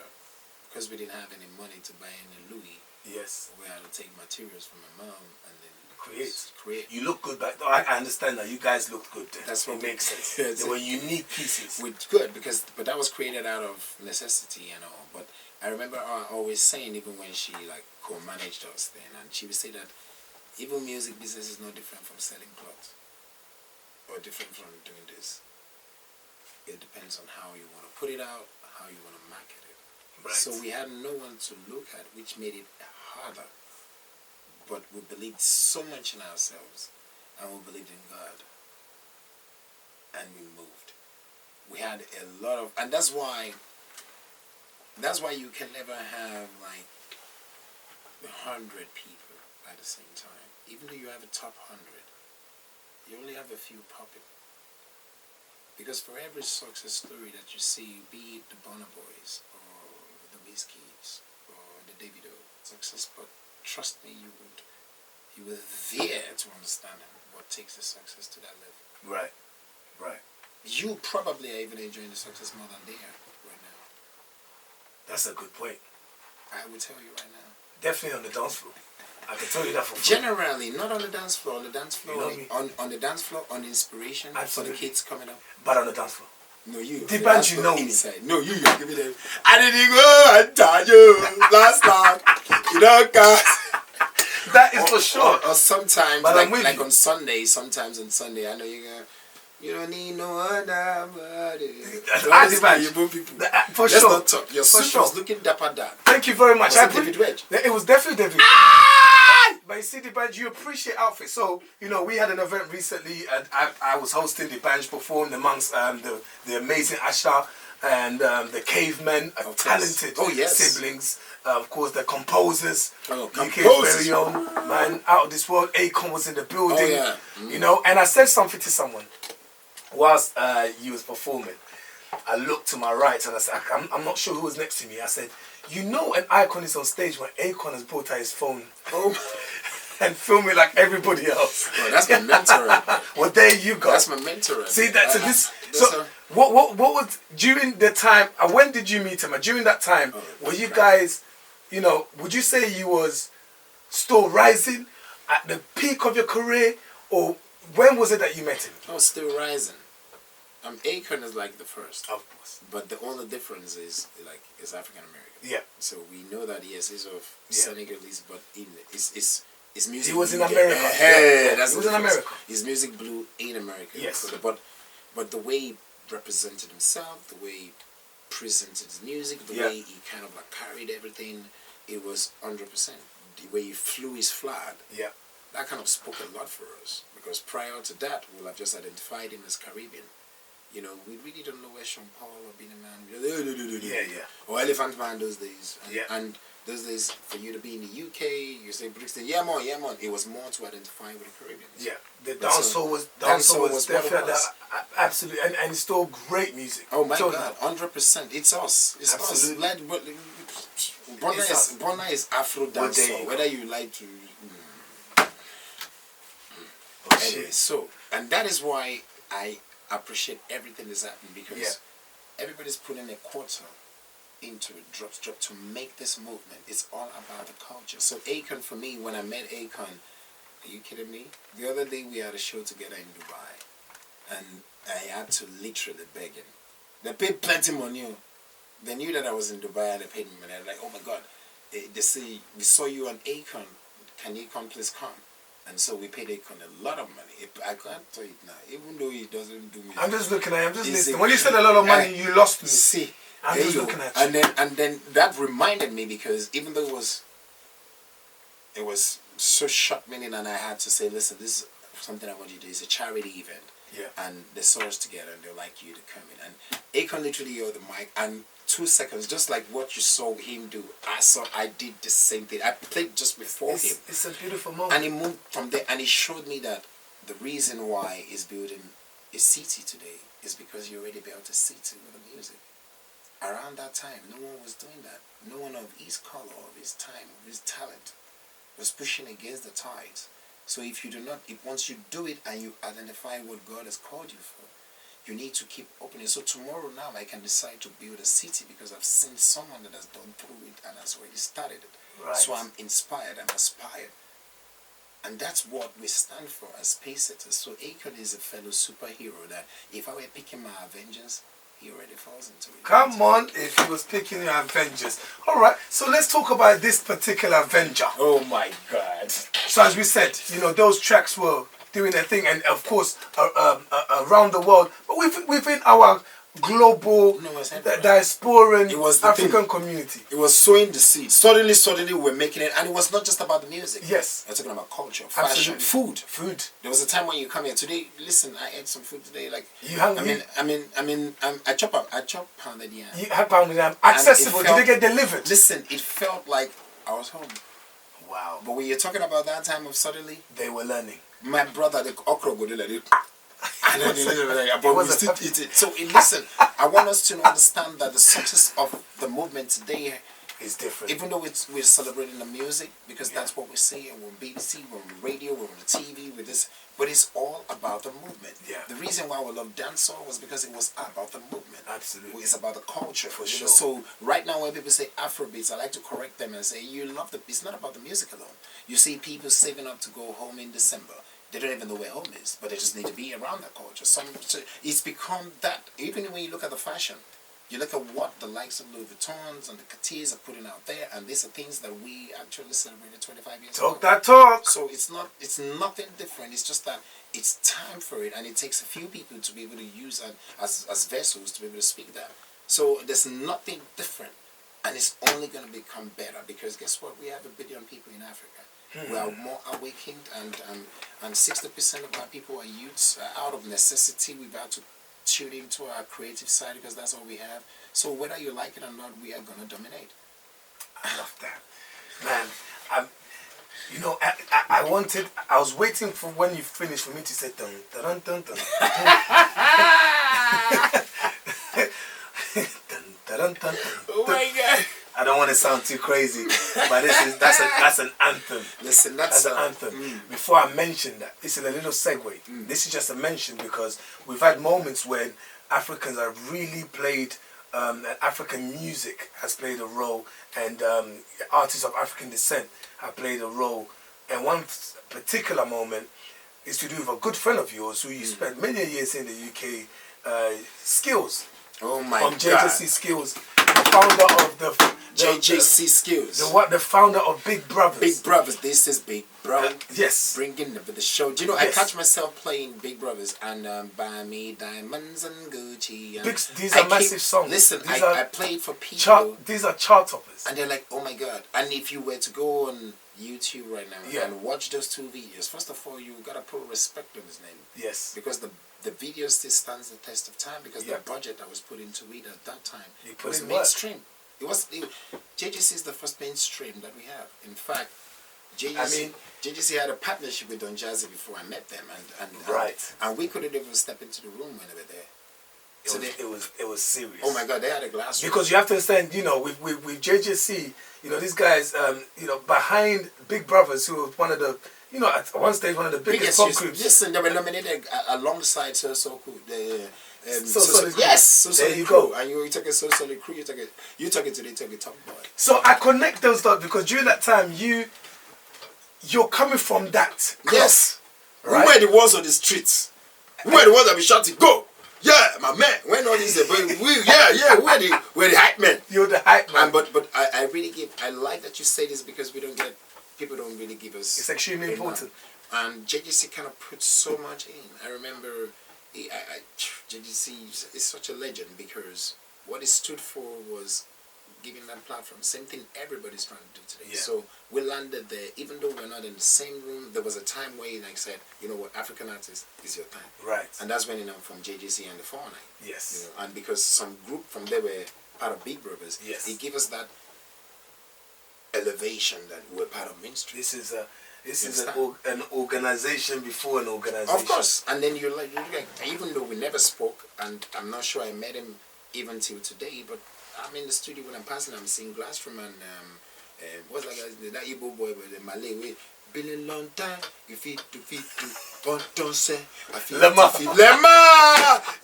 because we didn't have any money to buy any Louis, yes, we had to take materials from my mom and then create. You look good back. I understand that. You guys looked good then. That's what makes sense. They were unique pieces. Good but that was created out of necessity and all. But I remember always saying, even when she co-managed us then, and she would say that even music business is no different from selling clothes or different from doing this. It depends on how you want to put it out, how you want to market it. Right. So we had no one to look at, which made it harder. But we believed so much in ourselves, and we believed in God, and we moved. We had a lot of, and that's why you can never have like 100 people at the same time. Even though you have a top 100, you only have a few popping. Because for every success story that you see, be it the Bonner Boys or the Wizkids or the Davido success, but trust me, you were there to understand what takes the success to that level. Right. You probably are even enjoying the success more than they are right now. That's a good point. I will tell you right now. Definitely on the dance floor. I can tell you that for free. Generally, not on the dance floor. On the dance floor, on the dance floor, on inspiration for the kids coming up. But on the dance floor. No, you. The band, you know inside. No, you. Give me them. I didn't go and tell you last night. You don't got. That is for sure. Or sometimes, but like on Sunday, I know you're gonna. You don't need no other body. For sure. Not talk. Your suit was looking dapper dad. Thank you very much. Was it David Wedge? It was definitely David. But you see, the band, you appreciate outfits. So, we had an event recently, and I was hosting the band performed amongst the amazing Asha and the Cavemen, talented siblings. Of course, the composers, UK's very own man, out of this world. Akon was in the building, and I said something to someone whilst you was performing. I looked to my right and I said, I'm not sure who was next to me. I said, an icon is on stage when Akon has brought out his phone and filming like everybody else. Oh, that's my mentor. Well, there you go. That's my mentor. See that? What was during the time? When did you meet him? During that time, were you guys, would you say you was still rising at the peak of your career, or when was it that you met him? I was still rising. Akon is like the first. Of course. But the only difference is African American. Yeah. So we know that yes, he's of Senegalese, but his music. He was in blew- America. That's he the was in difference. America. His music blew in America. Yes. But the way he represented himself, the way he presented his music, the way he kind of like carried everything, it was 100%. The way he flew his flag. Yeah. That kind of spoke a lot for us because prior to that, we'll have just identified him as Caribbean. You know, we really don't know where Sean Paul or Beenie Man, or Elephant Man those days. And those days, for you to be in the UK, you say Brixton, yeah man. It was more to identify with the Caribbeans. Yeah, the dancehall was definitely absolutely, and it's still great music. Oh my God, 100%. It's us. It's absolutely. us. Burna is Afro dancehall, whether you like to. Anyway, so, and that is why I appreciate everything that's happening because everybody's putting a quarter into it, drop to make this movement. It's all about the culture. So Akon, for me, when I met Akon, are you kidding me? The other day we had a show together in Dubai, and I had to literally beg him. They paid plenty money. They knew that I was in Dubai and they paid me money. They're like, oh my God, they say, we saw you on Akon. Can Akon please come? And so we paid Akon a lot of money. I can't tell you now, even though he doesn't do me. I'm just looking at you, I'm just listening. When you said a lot of money, you lost me. See, I'm just looking at you. And then that reminded me because even though it was so short-meaning and I had to say, listen, this is something I want you to do. It's a charity event. Yeah. And they saw us together and they'd like you to come in. And Akon literally held the mic and 2 seconds, just like what you saw him do, I did the same thing. I played just before him. It's a beautiful moment. And he moved from there and he showed me that the reason why he's building a city today is because he already built a city with the music. Around that time, no one was doing that. No one of his color, of his time, of his talent was pushing against the tides. So if once you do it and you identify what God has called you for, you need to keep opening. So tomorrow now I can decide to build a city because I've seen someone that has done through it and has already started it. Right. So I'm inspired, I'm aspired. And that's what we stand for as pace setters. So Akon is a fellow superhero that if I were picking my Avengers, he already falls into it. Come on, if he was picking your Avengers. Alright, so let's talk about this particular Avenger. Oh my God. So as we said, those tracks were doing their thing, and of course around the world, but within our global diasporan African community. It was sowing the seed. Suddenly we're making it, and it was not just about the music. Yes. We're talking about culture, fashion, food. There was a time when you come here today. Listen, I ate some food today. Like you hungry? I chop pounded yam. You had pounded yam accessible. Did it get delivered? Listen, it felt like I was home. Wow. But when you're talking about that time of suddenly, they were learning. My brother, the okra go like it. And then but we still eat it. So listen, I want us to understand that the success of the movement today is different. Even though we're celebrating the music, because that's what we see, and we're on BBC, we're on the radio, we're on the TV, with this, but it's all about the movement. Yeah. The reason why we love dancehall was because it was about the movement. Absolutely. It's about the culture. For sure. So right now when people say Afrobeats, I like to correct them and say, you love it's not about the music alone. You see people saving up to go home in December. They don't even know where home is, but they just need to be around that culture. So it's become that. Even when you look at the fashion, you look at what the likes of Louis Vuittons and the Cartiers are putting out there, and these are things that we actually celebrated 25 years ago. Talk that talk. So it's nothing different. It's just that it's time for it, and it takes a few people to be able to use as vessels to be able to speak that. So there's nothing different, and it's only going to become better because guess what? We have 1 billion people in Africa. We are more awakened, and 60% of our people are youths. Out of necessity, we've had to tune into our creative side because that's all we have. So whether you like it or not, we are going to dominate. I love that. Man, I was waiting for when you finished for me to say dun dun dun dun dun dun dun. Oh my God. I don't want to sound too crazy, but that's an anthem. Listen, that's an anthem. Before I mention that, this is a little segue. This is just a mention because we've had moments when Africans have really played, and African music has played a role, and artists of African descent have played a role. And one particular moment, is to do with a good friend of yours who you spent many years in the UK, Skills. Oh my From God. JJC Skills, the founder of the JJC Skills. the founder of Big Brothers. Big Brothers. This is Big Bro. Yes. Bringing the show. Do you know, Yes. I catch myself playing Big Brothers and Buy Me Diamonds and Gucci. And These are massive songs. Listen, These I played for people. These are chart toppers. And they're like, oh my God. And if you were to go on YouTube right now Yeah. and watch those 2 videos, first of all, you got to put respect on his name. Yes. Because the video still stands the test of time because Yep. the budget that was put into it at that time You put was in work. mainstream. JJC is the first mainstream that we have. In fact, JJC had a partnership with Don Jazzy before I met them, and we couldn't even step into the room when they were there. It was serious. Oh my God, they had a glass room. Because you have to understand, you know, with JJC, you know, these guys, you know, behind Big Brothers, who was one of the, you know, at one stage one of the biggest pop groups. Listen, they were nominated alongside So Cool. Solid Crew. Yes, So There Solid you Crew. go. And you took a So Solid Crew, you took it to the top boy. So I connect those dots because during that time you're coming from that. Yes. Right? We were the ones on the streets. We were the ones that be shouting, go! Yeah, my man. When all these we're the hype men. You're the hype man. But I really I like that you say this because people don't really give us. It's extremely important. And JJC kind of put so much in. I remember JJC is such a legend because what it stood for was giving that platform. Same thing everybody's trying to do today. Yeah. So we landed there, even though we're not in the same room. There was a time where, like I said, you know what, African artist is your time. Right. And that's when, you know, from JJC and the 409. Yes. You know, and because some group from there were part of Big Brothers, yes, it gave us that elevation that we're part of mainstream. This is an organization before an organization. Of course. And then you're like, even though we never spoke, and I'm not sure I met him even till today, but I'm in the studio when I'm passing, I'm seeing Glassroom and what's that guy's name? That Igbo boy with the Malay way. Been a long time, you fit to don't say I feel Lema!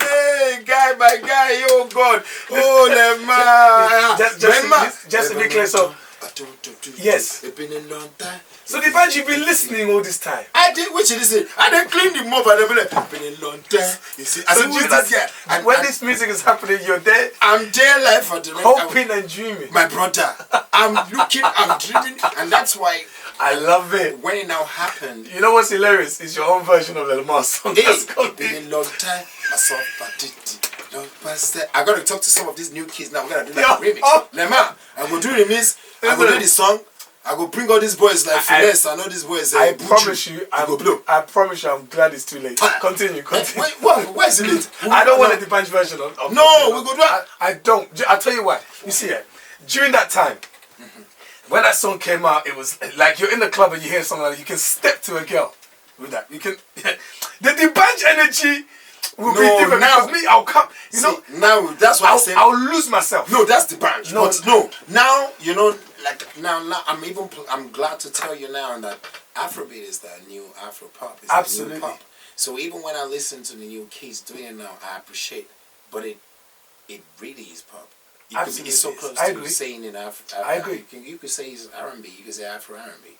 Hey my guy, oh God, oh Lema! Just to be clear, so yes, it's been a long time. So the band you've been listening all this time. I did which it is it. I didn't clean the mob and they'll be like, been a long time. You see, I said, who's this guy? And when this music is happening, you're there. I'm there live for the hoping and dreaming. My brother. I'm looking, I'm dreaming, and that's why I love it. When it now happened. You know what's hilarious? It's your own version of the Lemar song. It's been a long time. I saw I gotta talk to some of these new kids now. We're gonna do that remix. Lemar, I go do remix, I go do the song. I go bring all these boys like Finesse and all these boys. I promise you, I promise you, I'm glad it's too late. Continue. Where's it late? I don't want a depunch version of no, we go do that. I don't. I'll tell you why. You see, during that time, when that song came out, it was like you're in the club and you hear something like that, you can step to a girl with that. You can. The depunch energy will be different now. Because me, I'll come. You know. Now that's what I said. I'll lose myself. No, that's the bunch. No, no. Now you know. Like now, I'm glad to tell you now that Afrobeat is the new Afro pop. It's absolutely. The new pop. So even when I listen to the new kids doing it now, I appreciate. But it really is pop. Absolutely, it's so close to saying in Afro. I agree. You could say it's R&B. You could say Afro R&B.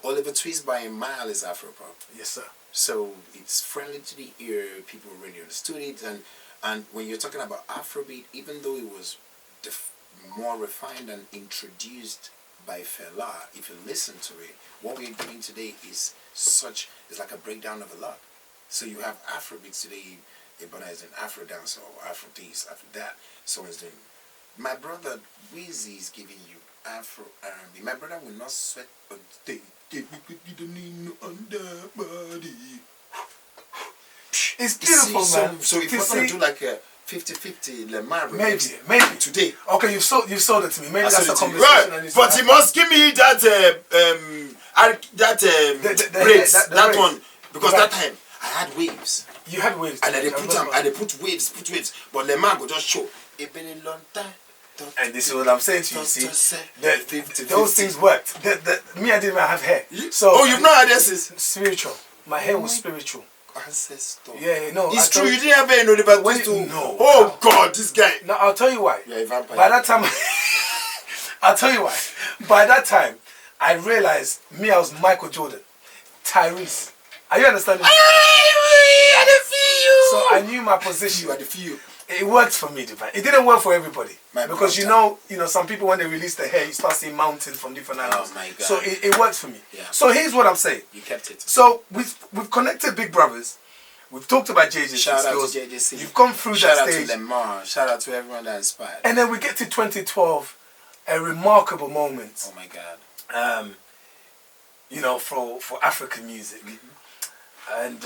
Oliver Twist by a mile is Afro pop. Yes, sir. So it's friendly to the ear. People really understood it, and when you're talking about Afrobeat, even though it was more refined and introduced by Fela, if you listen to it, what we're doing today is like a breakdown of a lot. So you have Afrobeats today, everybody is an Afro dance or Afro this, Afro that. Someone's doing. My brother Weezy is giving you Afro R&B. My brother will not sweat on stage. It's beautiful, man. So if we're gonna do like a 50-50 Lemar maybe today. Okay, you sold it to me. Maybe that's a conversation. Right. But you must give me that braids, that one, because that time I had waves. You had waves, and I put waves. But Lemar go just show. It's been a long time. And this is what I'm saying to you. See, those things worked. Me, I didn't even have hair. So you've not had this? Spiritual. My hair was spiritual. Ancestor. Yeah, no. It's true. You didn't have any no, no. Oh God, this guy. No, I'll tell you why. Yeah, by that time, I'll tell you why. By that time, I realized I was Michael Jordan, Tyrese, Are you understanding? I don't feel you. So I knew my position. You are the few. It worked for me, Divine. It didn't work for everybody. My because brother. you know, some people when they release the hair, you start seeing mountains from different angles. Oh my God. So it works for me. Yeah. So here's what I'm saying. You kept it. So we've connected Big Brothers. We've talked about JJC. Shout out to JJC. You've come through Shout that out stage. to Lemar. Shout out to everyone that inspired. And then we get to 2012, a remarkable moment. Oh my God. You know, for African music. Mm-hmm. And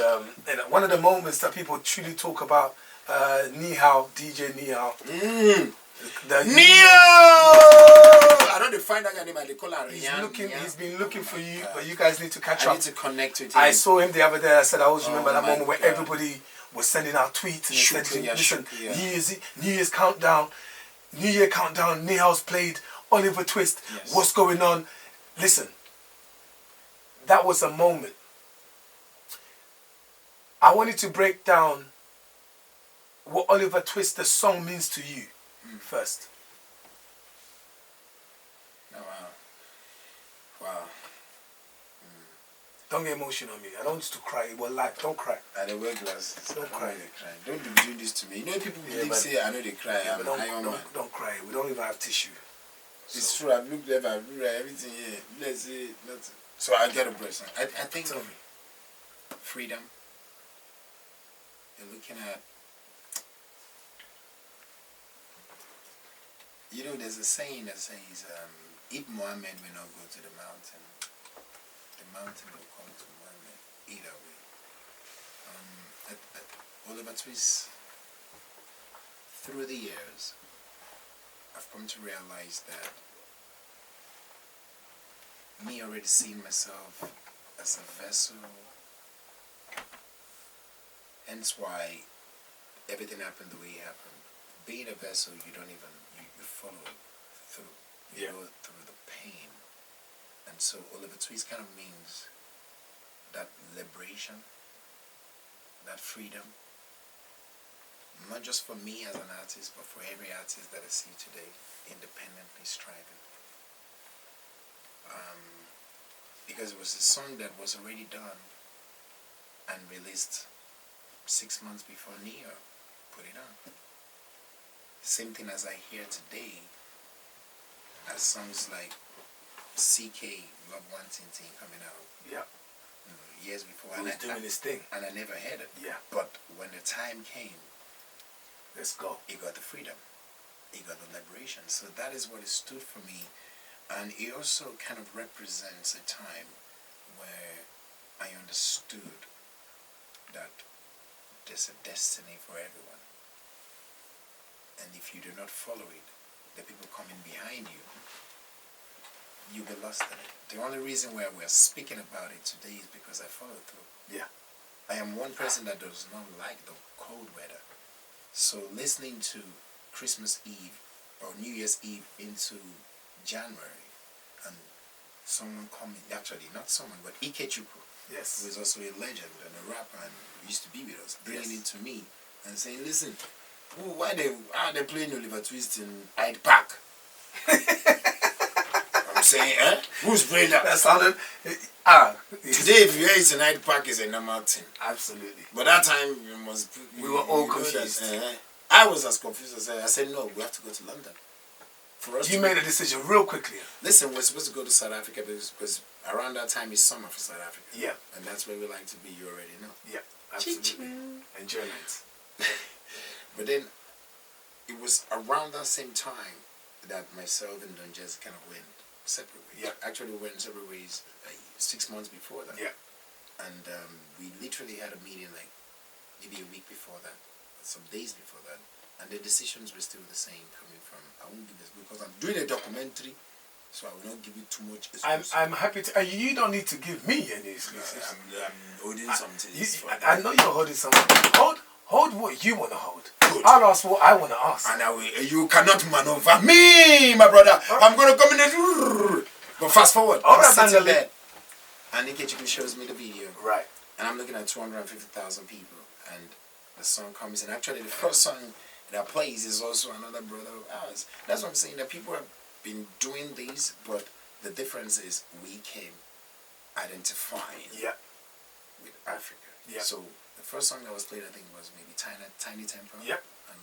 one of the moments that people truly talk about, Nihao, DJ Nihao. Neo! I don't define that guy name. They call her. He's been looking for you, but you guys need to catch up. I need to connect with him. I saw him the other day. I said I always remember that my moment where God. everybody was sending out tweets and they said, listen, Shukriya. New Year's countdown, New Year countdown. Nihao's played Oliver Twist. Yes. What's going on? Listen, that was a moment. I wanted to break down what Oliver Twist, the song, means to you first. Oh, wow. Wow. Don't get emotional on me. I don't want you to cry. We're live. Don't cry. I don't wear glasses. Don't cry. Don't be doing this to me. You know people believe say I know they cry. I'm an Iron Man. Don't cry. We don't even have tissue. It's true. I've looked there. I've read everything here. Let's see. So I get a person. I think Tell me. freedom. You're looking at. You know, there's a saying that says, if Muhammad will not go to the mountain will come to Muhammad. Either way. Oliver Twist, through the years, I've come to realize that me already seeing myself as a vessel, hence why everything happened the way it happened. Being a vessel, you don't even, you follow it through. You go through the pain. And so Oliver Twist kind of means that liberation, that freedom, not just for me as an artist, but for every artist that I see today, independently striving. Because it was a song that was already done and released 6 months before Neo put it on. Same thing as I hear today, as songs like CK, Love One Ting coming out. Yeah. Years before. He was doing his thing. And I never heard it. Yeah. But when the time came, let's go. He got the freedom. He got the liberation. So that is what it stood for me. And it also kind of represents a time where I understood that there's a destiny for everyone. And if you do not follow it, the people coming behind you, you'll be lost in it. The only reason why we're speaking about it today is because I followed through. Yeah. I am one person that does not like the cold weather. So listening to Christmas Eve or New Year's Eve into January and someone coming, actually not someone, but Ikechukwu, yes, who is also a legend and a rapper and used to be with us, bringing it to me and saying, listen, why are they playing Oliver Twist in Hyde Park? I'm saying, who's playing that? That sounded... Today, if you hear it's in Hyde Park, it's a normal thing. Absolutely. But that time, we were all confused. I was as confused as I said, no, we have to go to London. For us you made a decision real quickly. Listen, we're supposed to go to South Africa because around that time is summer for South Africa. Yeah. And that's where we like to be, you already know. Yeah, absolutely. Enjoyment. But then, it was around that same time that myself and Don Jazz kind of went separate ways. Yeah. Actually, we went separate ways 6 months before that. Yeah. And we literally had a meeting like maybe a week before that, some days before that. And the decisions were still the same coming from, I won't give this because I'm doing a documentary, so I will not give you too much exclusive. I'm happy to, you don't need to give me any exclusives. I'm holding something. I know you're holding something. Hold what you want to hold. Good. I'll ask what I want to ask. And you cannot maneuver me, my brother. Right. I'm going to come in there. But fast forward. All right, sitting there. And Ikechukwu shows me the video. Right. And I'm looking at 250,000 people. And the song comes in. Actually, the first song that plays is also another brother of ours. That's what I'm saying. That people have been doing these, but the difference is we came identifying. Yeah. with Africa. Yeah. So the first song that was played, I think, was maybe Tiny Temper. Yep. And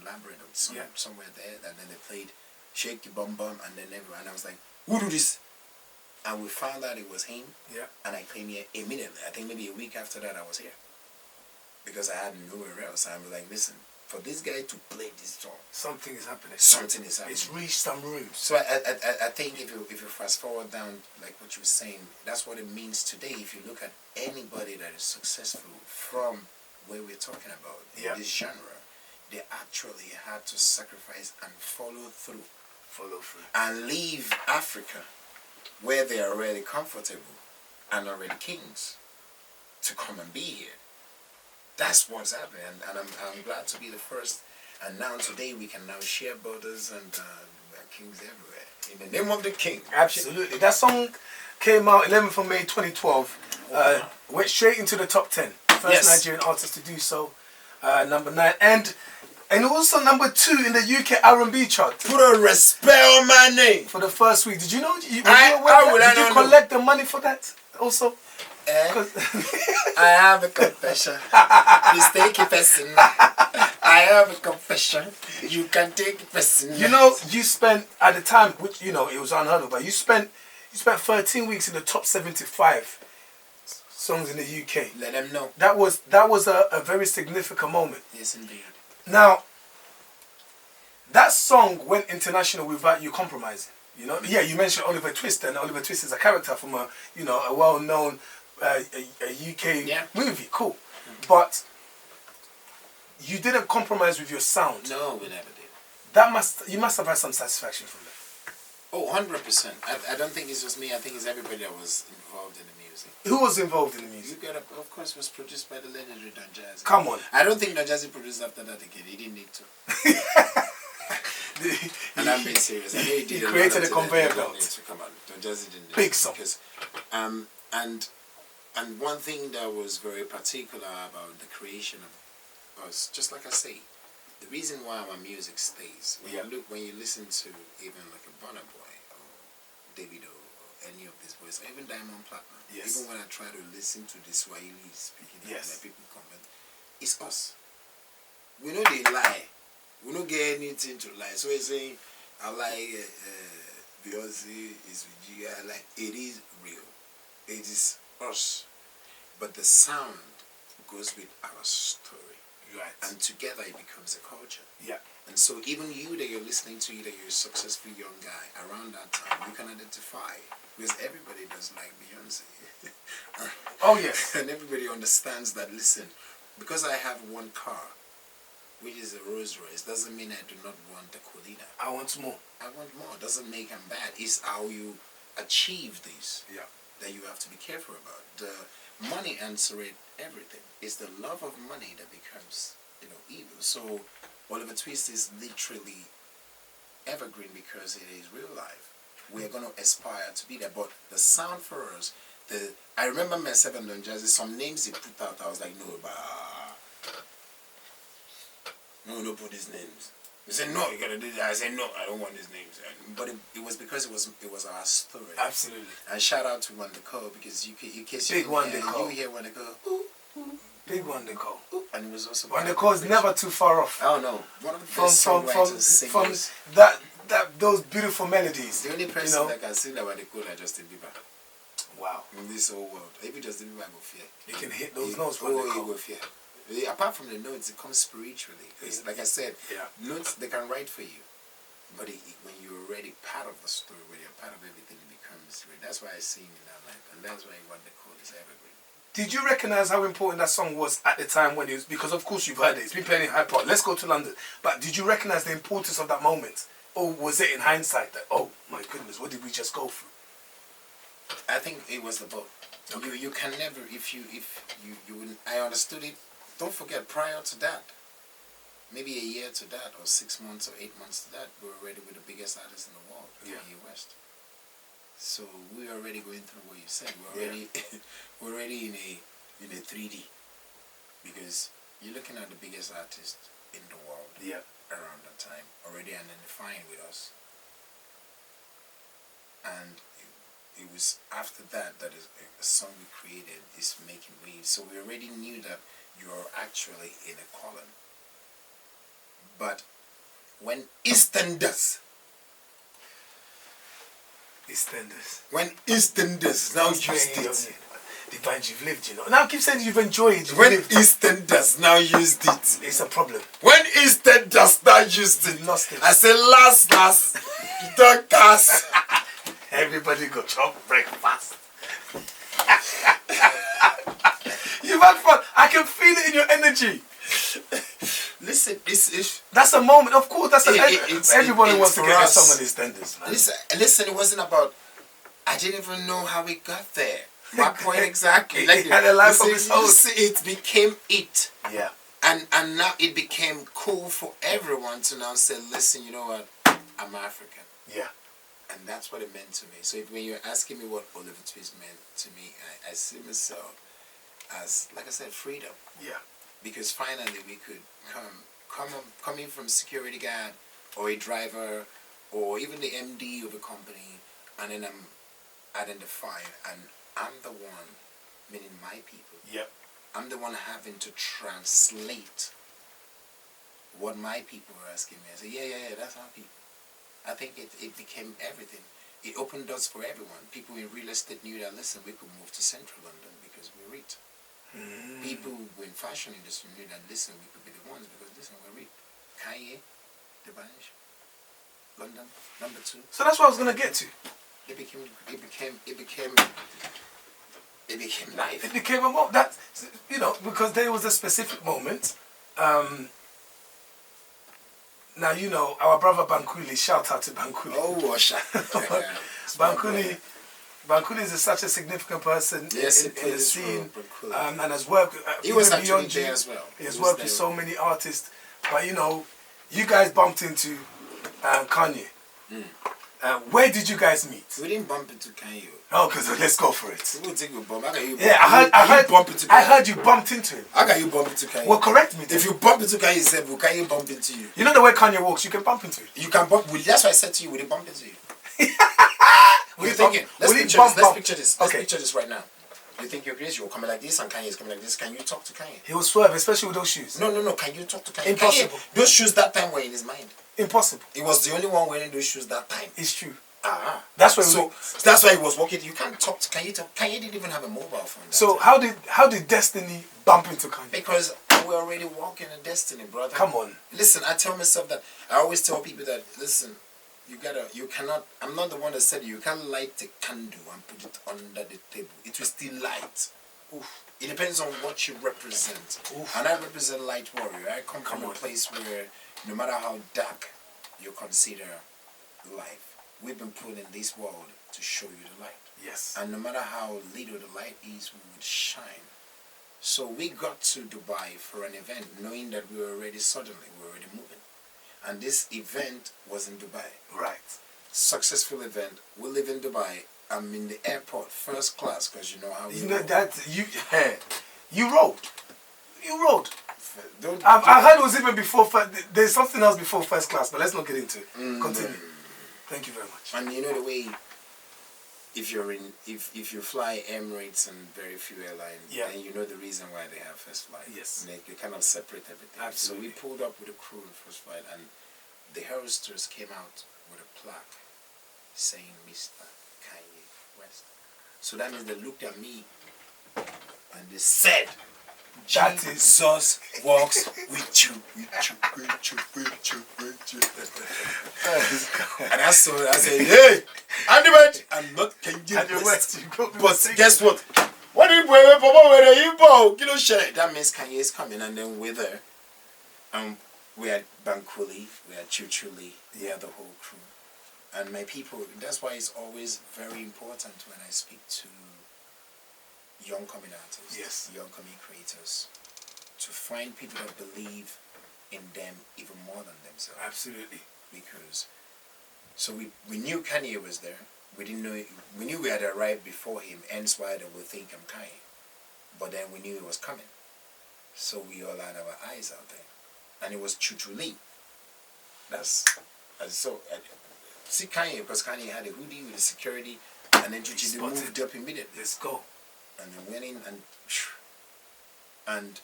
Lambert or somewhere there. And then they played Shake Your Bum Bum, and then everyone. And I was like, who do this? And we found out it was him. Yeah. And I came here immediately. I think maybe a week after that, I was here. Because I had nowhere else. I was like, listen, for this guy to play this song, something is happening. something is happening. It's reached some rooms. So I think if you fast forward down, like what you were saying, that's what it means today. If you look at anybody that is successful from where we're talking about in this genre, they actually had to sacrifice and follow through. And leave Africa, where they are already comfortable and already kings, to come and be here. That's what's happening, and I'm glad to be the first. And now today we can now share borders and we're kings everywhere. In the name of the king. Absolutely. That song came out 11th of May 2012. Went straight into the top 10. First Nigerian artist to do so. Number 9. And also number 2 in the UK R&B chart. Put a respect on my name. For the first week. Did you know? Did you collect the money for that also? I have a confession. Please take it personal. I have a confession. You can take it personal. You know, you spent at the time, which it was unheard of, but you spent 13 weeks in the top 75 songs in the UK. Let them know. That was a very significant moment. Yes, indeed. Now, that song went international without you compromising. Yeah, you mentioned Oliver Twist, and Oliver Twist is a character from a well-known a UK movie. Cool, but you didn't compromise with your sound. No, we never did. You must have had some satisfaction from that. Oh, 100%. I don't think it's just me. I think it's everybody that was involved in the music. Who was involved in the music? Of course, it was produced by the legendary Don Jazzy. Come on. I don't think Don Jazzy produced after that again. He didn't need to. And I'm being serious. I know he did. He created a conveyor belt. Come on, Don Jazzy didn't. Big song. Because, and one thing that was very particular about the creation of us, just like I say, the reason why our music stays, when you listen to even like a Burna Boy or Davido or any of these boys, or even Diamond Platinum, even when I try to listen to the Swahili speaking, my people comment, it's us. We know they lie. We don't get anything to lie. So he's saying, I like Beyonce is with you. I like it is real. It is us. But the sound goes with our story. Right. And together it becomes a culture. Yeah. And so even you that you're listening to, that you're a successful young guy, around that time, you can identify. Because everybody does like Beyonce. Oh, yes. And everybody understands that, listen, because I have one car, which is a Rolls Royce, doesn't mean I do not want the Colina. I want more. I want more. Doesn't make them bad. It's how you achieve this that you have to be careful about. The money answers everything. It's the love of money that becomes, evil. So Oliver Twist is literally evergreen because it is real life. We are going to aspire to be there. But the sound for us, I remember myself and Don Jazzy, some names he put out, I was like, no, don't put these names. He said, no, you gotta do that. I said, no, I don't want these names. But it was because it was our story. Absolutely. And shout out to Wonderco, because in case Big you hear Wonderco, Big Wonderco. and it was also Wonderco is never too far off. Oh no, one of the best songwriters, singers. From those beautiful melodies. The only person that can sing that Wonderco is Justin Bieber. Wow. In this whole world, even Justin Bieber go fear. He can hit those notes. He go fear. Apart from the notes, it comes spiritually. Because, like I said, notes they can write for you, but when you're already part of the story, when you're part of everything, it becomes real. That's why I sing in that life, and that's why Wonderco is evergreen. Did you recognize how important that song was at the time when it was? Because of course you've heard it. It's been playing in Hyde Park. Let's go to London. But did you recognize the importance of that moment, or was it in hindsight that, oh my goodness, what did we just go through? I think it was the both. Okay. You can never, if you wouldn't, I understood it. Don't forget, prior to that, maybe a year to that, or 6 months or 8 months to that, we were already with the biggest artist in the world, Kanye West. So we were already going through what you said. We're already in a 3D, because you're looking at the biggest artist in the world around that time, already identifying with us. And it was after that that a song we created is making waves. So we already knew that you're actually in a column. But when EastEnders now used it. The vines you've lived, you know. Now keep saying you've enjoyed. When EastEnders now used it. It's a problem. When EastEnders now used it. Lost it. I said, last, you don't cast. Everybody go chop breakfast. You've had fun. I can feel it in your energy. Listen, that's a moment. Of course, everybody wants to get us. some of these tenders, man. Listen, it wasn't about. I didn't even know how we got there. My point exactly. It had a life of its own. It became it. Yeah. And now it became cool for everyone to now say, listen, you know what? I'm African. Yeah. And that's what it meant to me. So when you're asking me what Oliver Twist meant to me, I see myself as, like I said, freedom. Yeah. Because finally we could coming from security guard or a driver or even the MD of a company, and then I'm identifying and I'm the one, meaning my people. Yep. I'm the one having to translate what my people were asking me. I said, yeah, that's our people. I think it became everything. It opened doors for everyone. People in real estate knew that, listen, we could move to central London because we're rich. People in fashion industry knew that, listen, we could be the ones because, listen, we're rich. Kanye, the Spanish, London, number 2. So that's what I was going to get to. It became life. It became a moment. That, you know, because there was a specific moment. Now, you know, our brother Bankuli, shout out to Bankuli. Oh, shout out. Bankuli is such a significant person in the scene and has worked he was beyond there as well. He has worked with so many artists. But, you know, you guys bumped into Kanye. Where did you guys meet? We didn't bump into Kanye. Oh, because let's go for it. We'll take a bump. How can you Yeah, I heard you bumped into him. How can you bump into Kanye? Well, correct me then. If you bump into Kanye, said, will Kanye bump into you? You know the way Kanye walks, you can bump into him. You can bump. That's why I said to you, will he bump into you? You're thinking, let's picture this. Let's picture this right now. You think you're crazy, you're coming like this and Kanye is coming like this. Can you talk to Kanye? He will swerve, especially with those shoes. No. Can you talk to Kanye? Impossible. Kanye, those shoes that time were in his mind. Impossible. He was the only one wearing those shoes that time. It's true. That's why. That's why he was walking. You can't talk to Kanye. Kanye didn't even have a mobile phone. So how did Destiny bump into Kanye? Because we're already walking in destiny, brother. Come on. Listen, I tell myself that. I always tell people that, listen, you cannot, I'm not the one that said you can't light a candle and put it under the table. It will still light. Oof. It depends on what you represent. Oof. And I represent light warrior. I come from a place where no matter how dark you consider life, we've been put in this world to show you the light. Yes. And no matter how little the light is, we would shine. So we got to Dubai for an event, knowing that we were already moving. And this event was in Dubai. Right. Successful event. We live in Dubai. I'm in the airport, first class, because you know how we roll. You rode. You rode. I heard it was even before. There's something else before first class, but let's not get into it. Continue. Thank you very much. And you know the way, if you fly Emirates and very few airlines, then you know the reason why they have first flight. Yes. And they kind of separate everything. Absolutely. So we pulled up with a crew in first flight, and the hostess came out with a plaque saying Mr. Kanye West. So that means they looked at me and they said, Jesus walks with you. And I said, hey, Andy West, I'm not Kanye West. But guess what? What if that means Kanye is coming, and then we're there. We are Bankuli, we are Chuchuli, we are the whole crew. And my people, that's why it's always very important when I speak to young coming artists, young coming creators, to find people that believe in them even more than themselves. Absolutely. Because, so we knew Kanye was there. We didn't know, we knew we had arrived before him, hence why they would think I'm Kanye. But then we knew he was coming. So we all had our eyes out there. And it was Chuchu Lee. See Kanye, because Kanye had a hoodie with the security, and And then Juji moved up immediately. Let's go. And then went in and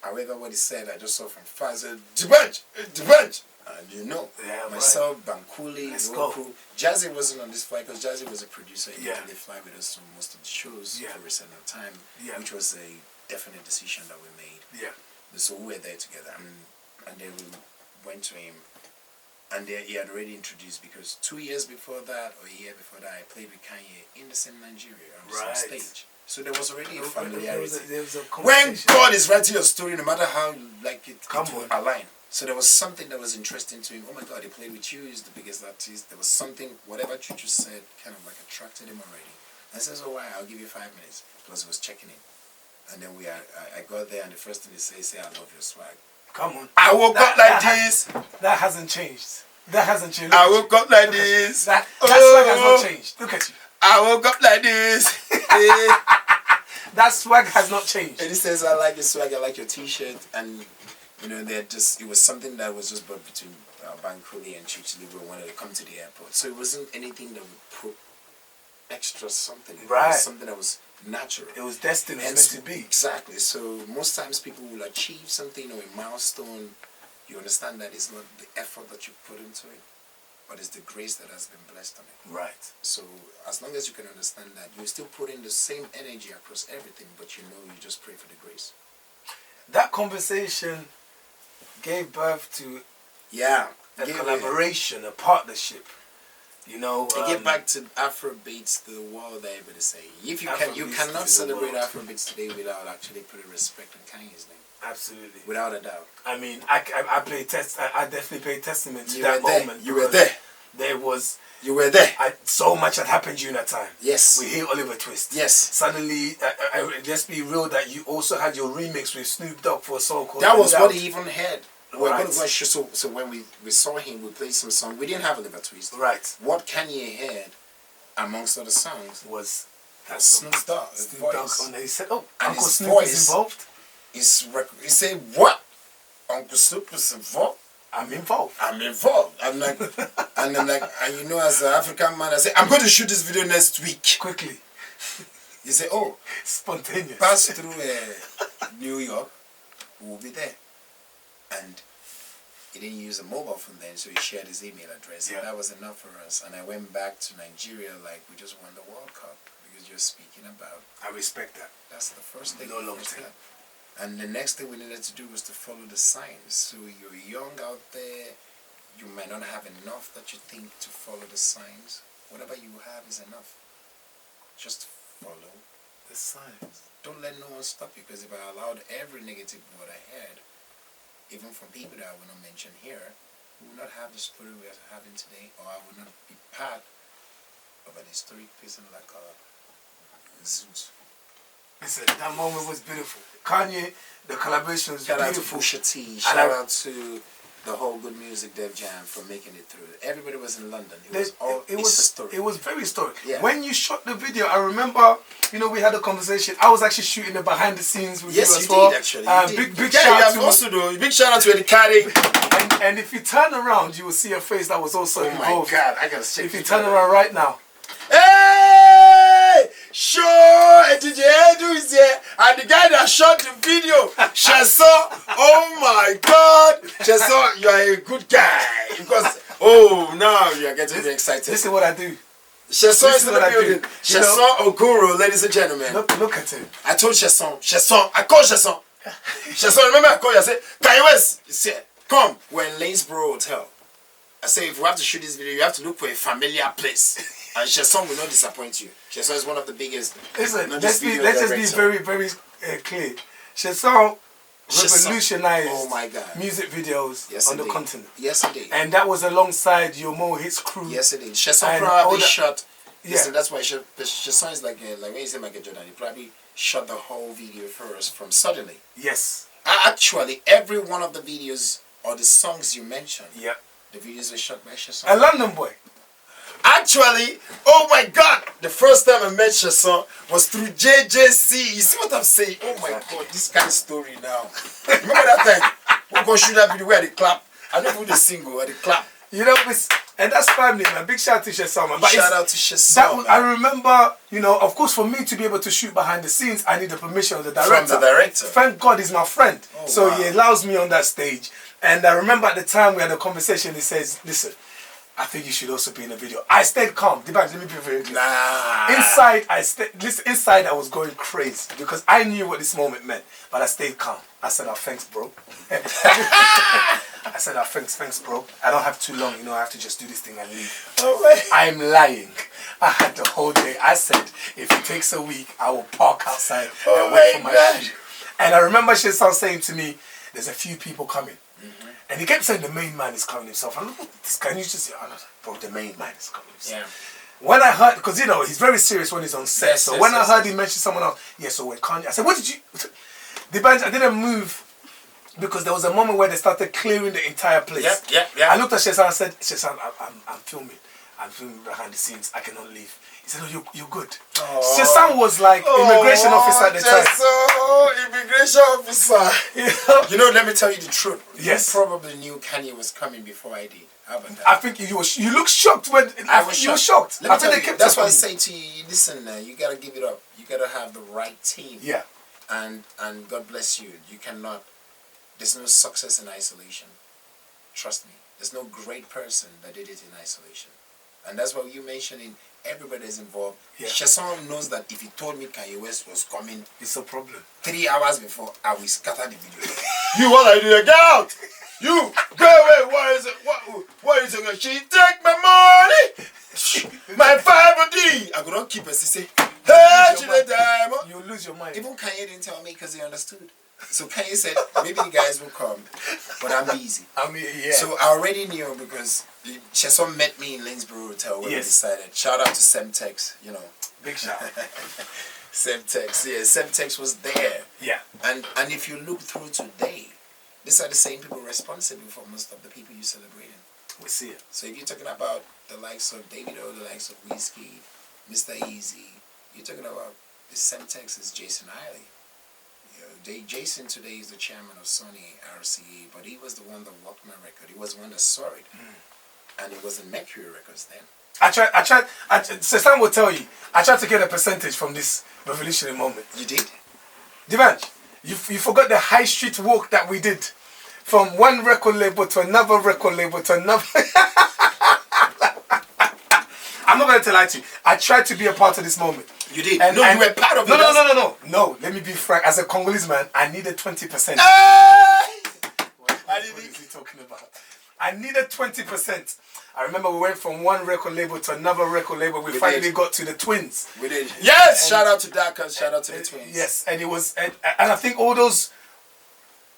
however what he said, I just saw from far, I said, Debunch! And you know, myself, Bankuli, the whole crew. Jazzy wasn't on this flight because Jazzy was a producer. He didn't fly with us to most of the shows for a certain time, which was a definite decision that we made. Yeah. So we were there together. And then we went to him. And he had already introduced, because 2 years before that, or a year before that, I played with Kanye in the same Nigeria on the same stage. So there was already a familiarity. When God is writing your story, no matter how like it will align. So there was something that was interesting to him. Oh my God, he played with you, he's the biggest artist. There was something, whatever Chuchu said, kind of like attracted him already. I said, oh, why? I'll give you 5 minutes. Plus he was checking in. And then I got there, and the first thing he said, I love your swag. Come on. I woke up like this. That hasn't changed. That hasn't changed. I woke up like this. That swag has not changed. Look at you. I woke up like this. That swag has not changed. And he says, I like the swag, I like your t-shirt. And, you know, it was something that was just brought between Bankuli and Chichili. We wanted to come to the airport. So it wasn't anything that would put extra something. It was something that was natural. It was destined. It was meant to be. Exactly. So most times people will achieve something or a milestone. You understand that it's not the effort that you put into it, but it's the grace that has been blessed on it. Right. So as long as you can understand that, you still put in the same energy across everything, but you know you just pray for the grace. That conversation gave birth to a collaboration, a partnership. You know, to get back to Afrobeats, the world that everybody say. If you you cannot celebrate Afrobeats today without actually putting respect on Kanye's name. Absolutely, without a doubt. I mean, I definitely pay testament to that moment. You were there. There was. You were there. So much had happened during that time. Yes. We hear Oliver Twist. Yes. Suddenly, let's be real that you also had your remix with Snoop Dogg for a song called. That was what he even had. We're going to go so when we saw him, we played some song. We didn't have Oliver Twist. Right. What Kanye had, amongst other songs, was Snoop Dogg. Snoop Dogg. And he said, "Oh, and Uncle Snoop is involved." He said, "What? Uncle Snoop is involved? I'm involved. I'm involved." I'm like, and I'm like, and you know, as an African man, I say, "I'm going to shoot this video next week." Quickly. He said, "Oh, spontaneous. Pass through New York, we'll be there." And he didn't use a mobile phone then, so he shared his email address. And that was enough for us. And I went back to Nigeria like we just won the World Cup, because you're speaking about. I respect that. That's the first thing. No long term. And the next thing we needed to do was to follow the signs. So you're young out there, you might not have enough that you think to follow the signs. Whatever you have is enough. Just follow the signs. Don't let no one stop you, because if I allowed every negative word I heard, even from people that I will not mention here, we will not have the story we are having today, or I will not be part of an historic person like Zeus. Listen, that moment was beautiful. Kanye, the collaboration was beautiful. Shout out to Pusha T. Shout out to the whole Good Music Dev Jam for making it through. Everybody was in London. It was historic. It was very historic. Yeah. When you shot the video, I remember, you know, we had a conversation. I was actually shooting the behind the scenes with you as well. Yes, you did actually. Big shout out to also do. Big shout out to Eddie. And if you turn around, you will see a face that was also involved. Oh my God, I gotta check. If you turn around right now. Hey! Sure, DJ Edu is here, and the guy that shot the video, Sheson. Oh my God, Sheson, you are a good guy. Because now you are getting very excited. This is what I do. Sheson is in the building. Sheson Oguro, ladies and gentlemen. Look at him. I told Sheson, I called Sheson. Sheson, remember I called you. I said, Kanye West, he said, come. We're in Lanesboro Hotel. I said, if we have to shoot this video, you have to look for a familiar place. And Sheson will not disappoint you. Sheson is one of the biggest. Listen, let's just be very, very clear. Sheson revolutionized music videos on the continent. Yes, indeed. And that was alongside your More Hits crew. Yes, indeed. Sheson probably shot. Listen, that's why Sheson is like when you say Michael Jordan, he probably shot the whole video first from Suddenly. Yes. Actually, every one of the videos or the songs you mentioned, the videos were shot by Sheson. A London boy. Actually, oh my God, the first time I met Sheson was through JJC. You see what I'm saying? Oh my God, this kind of story now. Remember that time? We're going to shoot that video where they clap. I don't know the single, where they clap. You know, and that's family, man. Big shout out to Shesam, man. But Shout out to Shesam. I remember, you know, of course, for me to be able to shoot behind the scenes, I need the permission of the director. From the director. Thank God he's my friend. Oh, so wow. he allows me on that stage. And I remember at the time we had a conversation, he says, listen, I think you should also be in the video. I stayed calm. Let me be very clear. Nah. Inside I was going crazy because I knew what this moment meant, but I stayed calm. I said, oh, thanks, bro. I said, oh, thanks, bro. I don't have too long, you know, I have to just do this thing and leave. Oh, I'm lying. I had the whole day. I said, if it takes a week, I will park outside and wait for my shoot. And I remember Shesam saying to me, there's a few people coming. And he kept saying the main man is coming himself. I'm like, this guy, you just say, oh, no, bro, the main man is coming himself. Yeah. When I heard, because you know, he's very serious when he's on set. Yes, so yes, when yes. I heard he mentioned someone else, yeah, so when Kanye, I said, what did you, the band, I didn't move because there was a moment where they started clearing the entire place. Yeah. I looked at Shesam and said, Shesam, I'm filming. I'm filming behind the scenes. I cannot leave. He said, oh, you're good. Shesam was like immigration officer at the time. Immigration officer. You know, let me tell you the truth. Yes. You probably knew Kanye was coming before I did. How about that? I think you look shocked when you were shocked. Let me I think tell they you, kept that's up why I on say to you, listen, you gotta give it up. You gotta have the right team. Yeah. And God bless you. You cannot. There's no success in isolation. Trust me. There's no great person that did it in isolation. And that's what you mentioning. Everybody's involved. Yeah. Shesam knows that if he told me Kanye West was coming, it's a problem. 3 hours before, I will scatter the video. You what I do? Get out! You go away! What is it? What is it? She take my money, my 5D. I could not keep her. She say, hey, you lose your mind. even Kanye didn't tell me because he understood. So Kanye said, maybe the guys will come, but I'm busy. Yeah. So I already knew because Shesam met me in Lanesborough Hotel when we decided. Shout out to Semtex, you know. Big shout. Semtex, yeah, Semtex was there. Yeah. And if you look through today, these are the same people responsible for most of the people you're celebrating. We see it. So if you're talking about the likes of Davido, the likes of Whiskey, Mr. Easy, you're talking about the Semtex is Jason Hiley. Jason today is the chairman of Sony RCA, but he was the one that walked my record. He was the one that saw it. And it was in Mercury Records then. Shesam will tell you, I tried to get a percentage from this revolutionary moment. You did? Divanj, you forgot the high street walk that we did. From one record label to another record label to another. I'm not going to lie to you. I tried to be a part of this moment. You did? You were part of it. No, let me be frank. As a Congolese man, I needed 20%. What is he talking about? I needed 20%. I remember we went from one record label to another record label. We finally got to the Twins. We did. Yes! Shout out to Daka. Shout out to the Twins. Yes, and it was... And I think all those...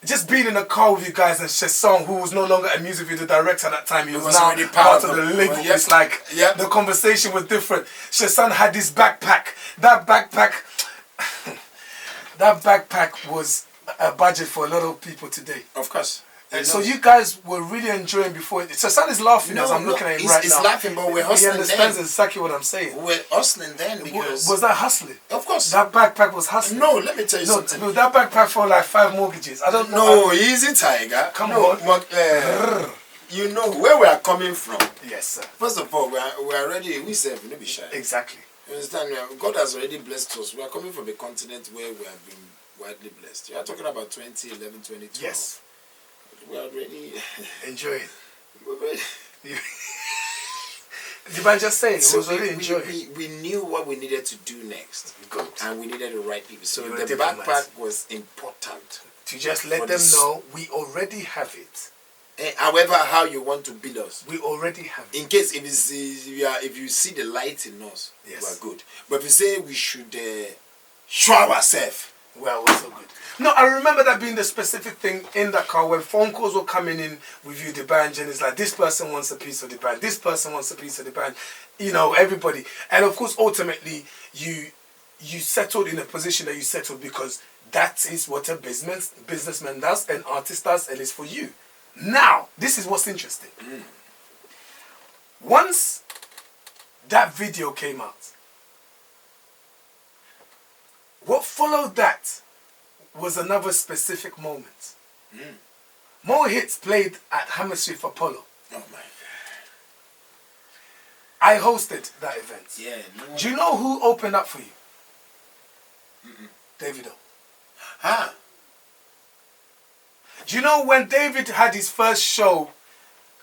Just being in a car with you guys and Shesam, who was no longer a music video director at that time, he was now part of the label. Well, it's like the conversation was different. Shesam had this backpack. That backpack was a budget for a lot of people today. Of course. And so you guys were really enjoying before. Shesam is laughing as I'm looking at him right now. He's laughing, but we're hustling. He understands exactly what I'm saying. We're hustling then because... Was that hustling? Of course. That backpack was hustling. No, let me tell you something. No, that backpack for like 5 mortgages. I don't know. No, easy, Tiger. Come on. You know where we are coming from. Yes, sir. First of all, we are already... We serve, we don't be shy. Exactly. You understand? God has already blessed us. We are coming from a continent where we have been widely blessed. You are talking about 2011, 2012. Yes. We are already enjoying. The man just saying, so was already enjoying. We knew what we needed to do next. Good. And we needed the right people. So the backpack was important. To just let them know we already have it. However, how you want to build us, we already have it. In case if you see the light in us, yes, we are good. But if you say we should show ourselves, well, we're so good. No, I remember that being the specific thing in that car when phone calls were coming in with you, the band, and it's like, this person wants a piece of the band, this person wants a piece of the band, you know, everybody. And of course, ultimately, you settled in a position that you settled because that is what a businessman does, an artist does, and it's for you. Now, this is what's interesting. Once that video came out, what followed that was another specific moment. More hits played at Hammersmith Apollo. Oh my God. I hosted that event. Yeah. No. Do you know who opened up for you? Davido. Ah. Do you know when David had his first show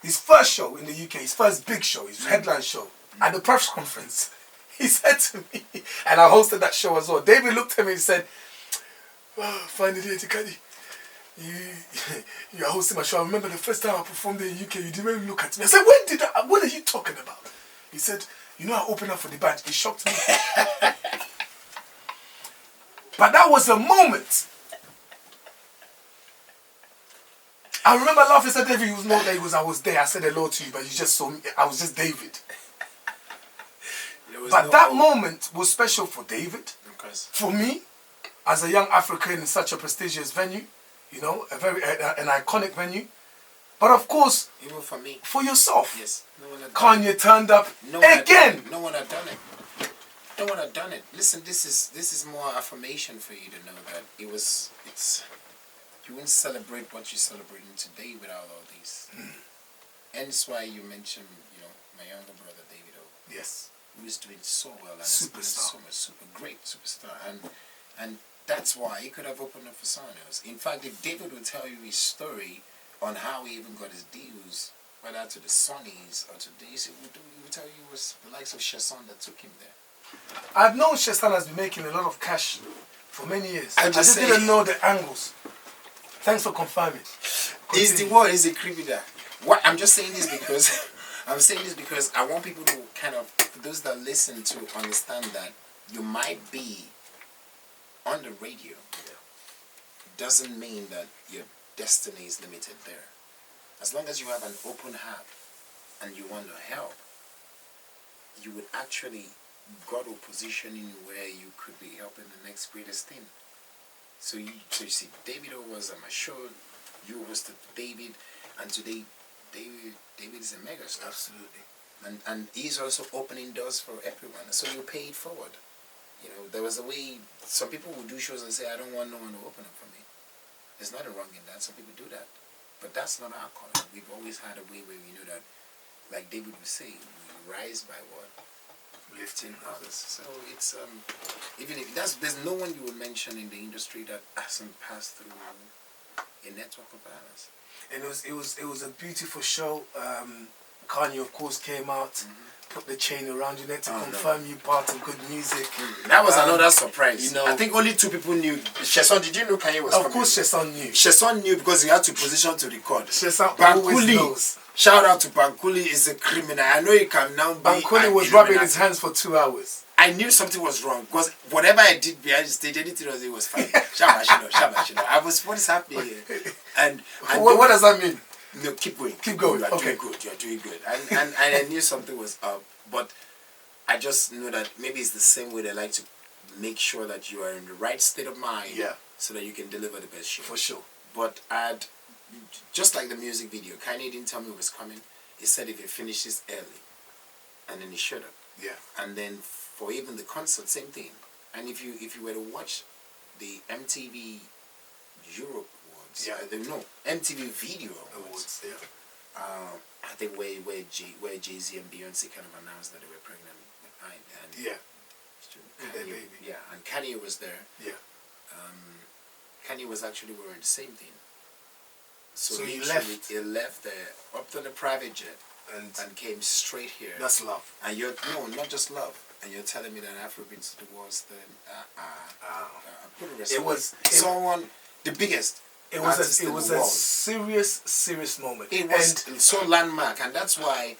in the UK, his first big show, his headline show, at the press conference, he said to me, and I hosted that show as well, David looked at me and said, finally, Kanye, you are hosting my show. I remember the first time I performed in the UK, you didn't even look at me. I said, what are you talking about? He said, you know, I opened up for the band. It shocked me. But that was a moment. I remember laughing. I said, David, you was not there. I was there. I said hello to you, but you just saw me. I was just David. But that moment was special for David, for me, as a young African in such a prestigious venue, you know, an iconic venue. But of course, even for me, for yourself. Yes. No one had Kanye turned up again. No one had done it. No one had done it. Listen, this is more affirmation for you to know that it's you wouldn't celebrate what you're celebrating today without all these. And that's why you mentioned, you know, my younger brother Davido. Yes. Who is doing so well and superstar. So much super great superstar, and that's why he could have opened up for someone else. In fact, if David would tell you his story on how he even got his deals, whether to the Sonys or to this, he would tell you it was the likes of Chesson that took him there. I've known Chesson has been making a lot of cash for many years. I just say, didn't know the angles. Thanks for confirming. Is the word is a criminal. What I'm just saying this because I'm saying this because I want people to kind of, those that listen, to understand that you might be on the radio. Doesn't mean that your destiny is limited there. As long as you have an open heart and you want to help, you would actually got a position in where you could be helping the next greatest thing. So you see, Davido was on my show, you hosted David, and today David is a megastar. Absolutely. And he's also opening doors for everyone. So you pay it forward. You know, there was a way some people would do shows and say, I don't want no one to open up for me. There's nothing wrong in that. Some people do that. But that's not our calling. We've always had a way where we know that, like David would say, we rise by what? Lifting others. So it's even if there's no one you would mention in the industry that hasn't passed through a network of violence. And it was a beautiful show. Kanye, of course, came out, put the chain around your neck to confirm you part of good music. That was another surprise. You know, I think only 2 people knew. Chesson, did you know Kanye was coming? Of course, Chesson knew. Chesson knew because he had to position to record. Chesson always knows. Shout out to Bankuli, is a criminal. I know he can now be. Bankuli was rubbing his hands for 2 hours. I knew something was wrong because whatever I did behind the stage, anything else, it was fine. Shabashino. I was, what is happening here? And what does that mean? No, keep going. Keep going. You are doing good. You are doing good. And I knew something was up, but I just knew that maybe it's the same way they like to make sure that you are in the right state of mind, so that you can deliver the best show. For sure. But just like the music video, Kanye didn't tell me it was coming. He said if it finishes early, and then he showed up. Yeah. And then for even the concert, same thing. And if you were to watch the MTV Europe Awards, MTV Video Awards, I think where Jay-Z and Beyonce kind of announced that they were pregnant with Kanye. Kanye, and Kanye was there. Yeah. Kanye was actually wearing the same thing. So he left there, up to the private jet, and came straight here. That's love. And not just love. And you're telling me that Afrobeats was the biggest. It was a serious moment. It was so landmark, and that's why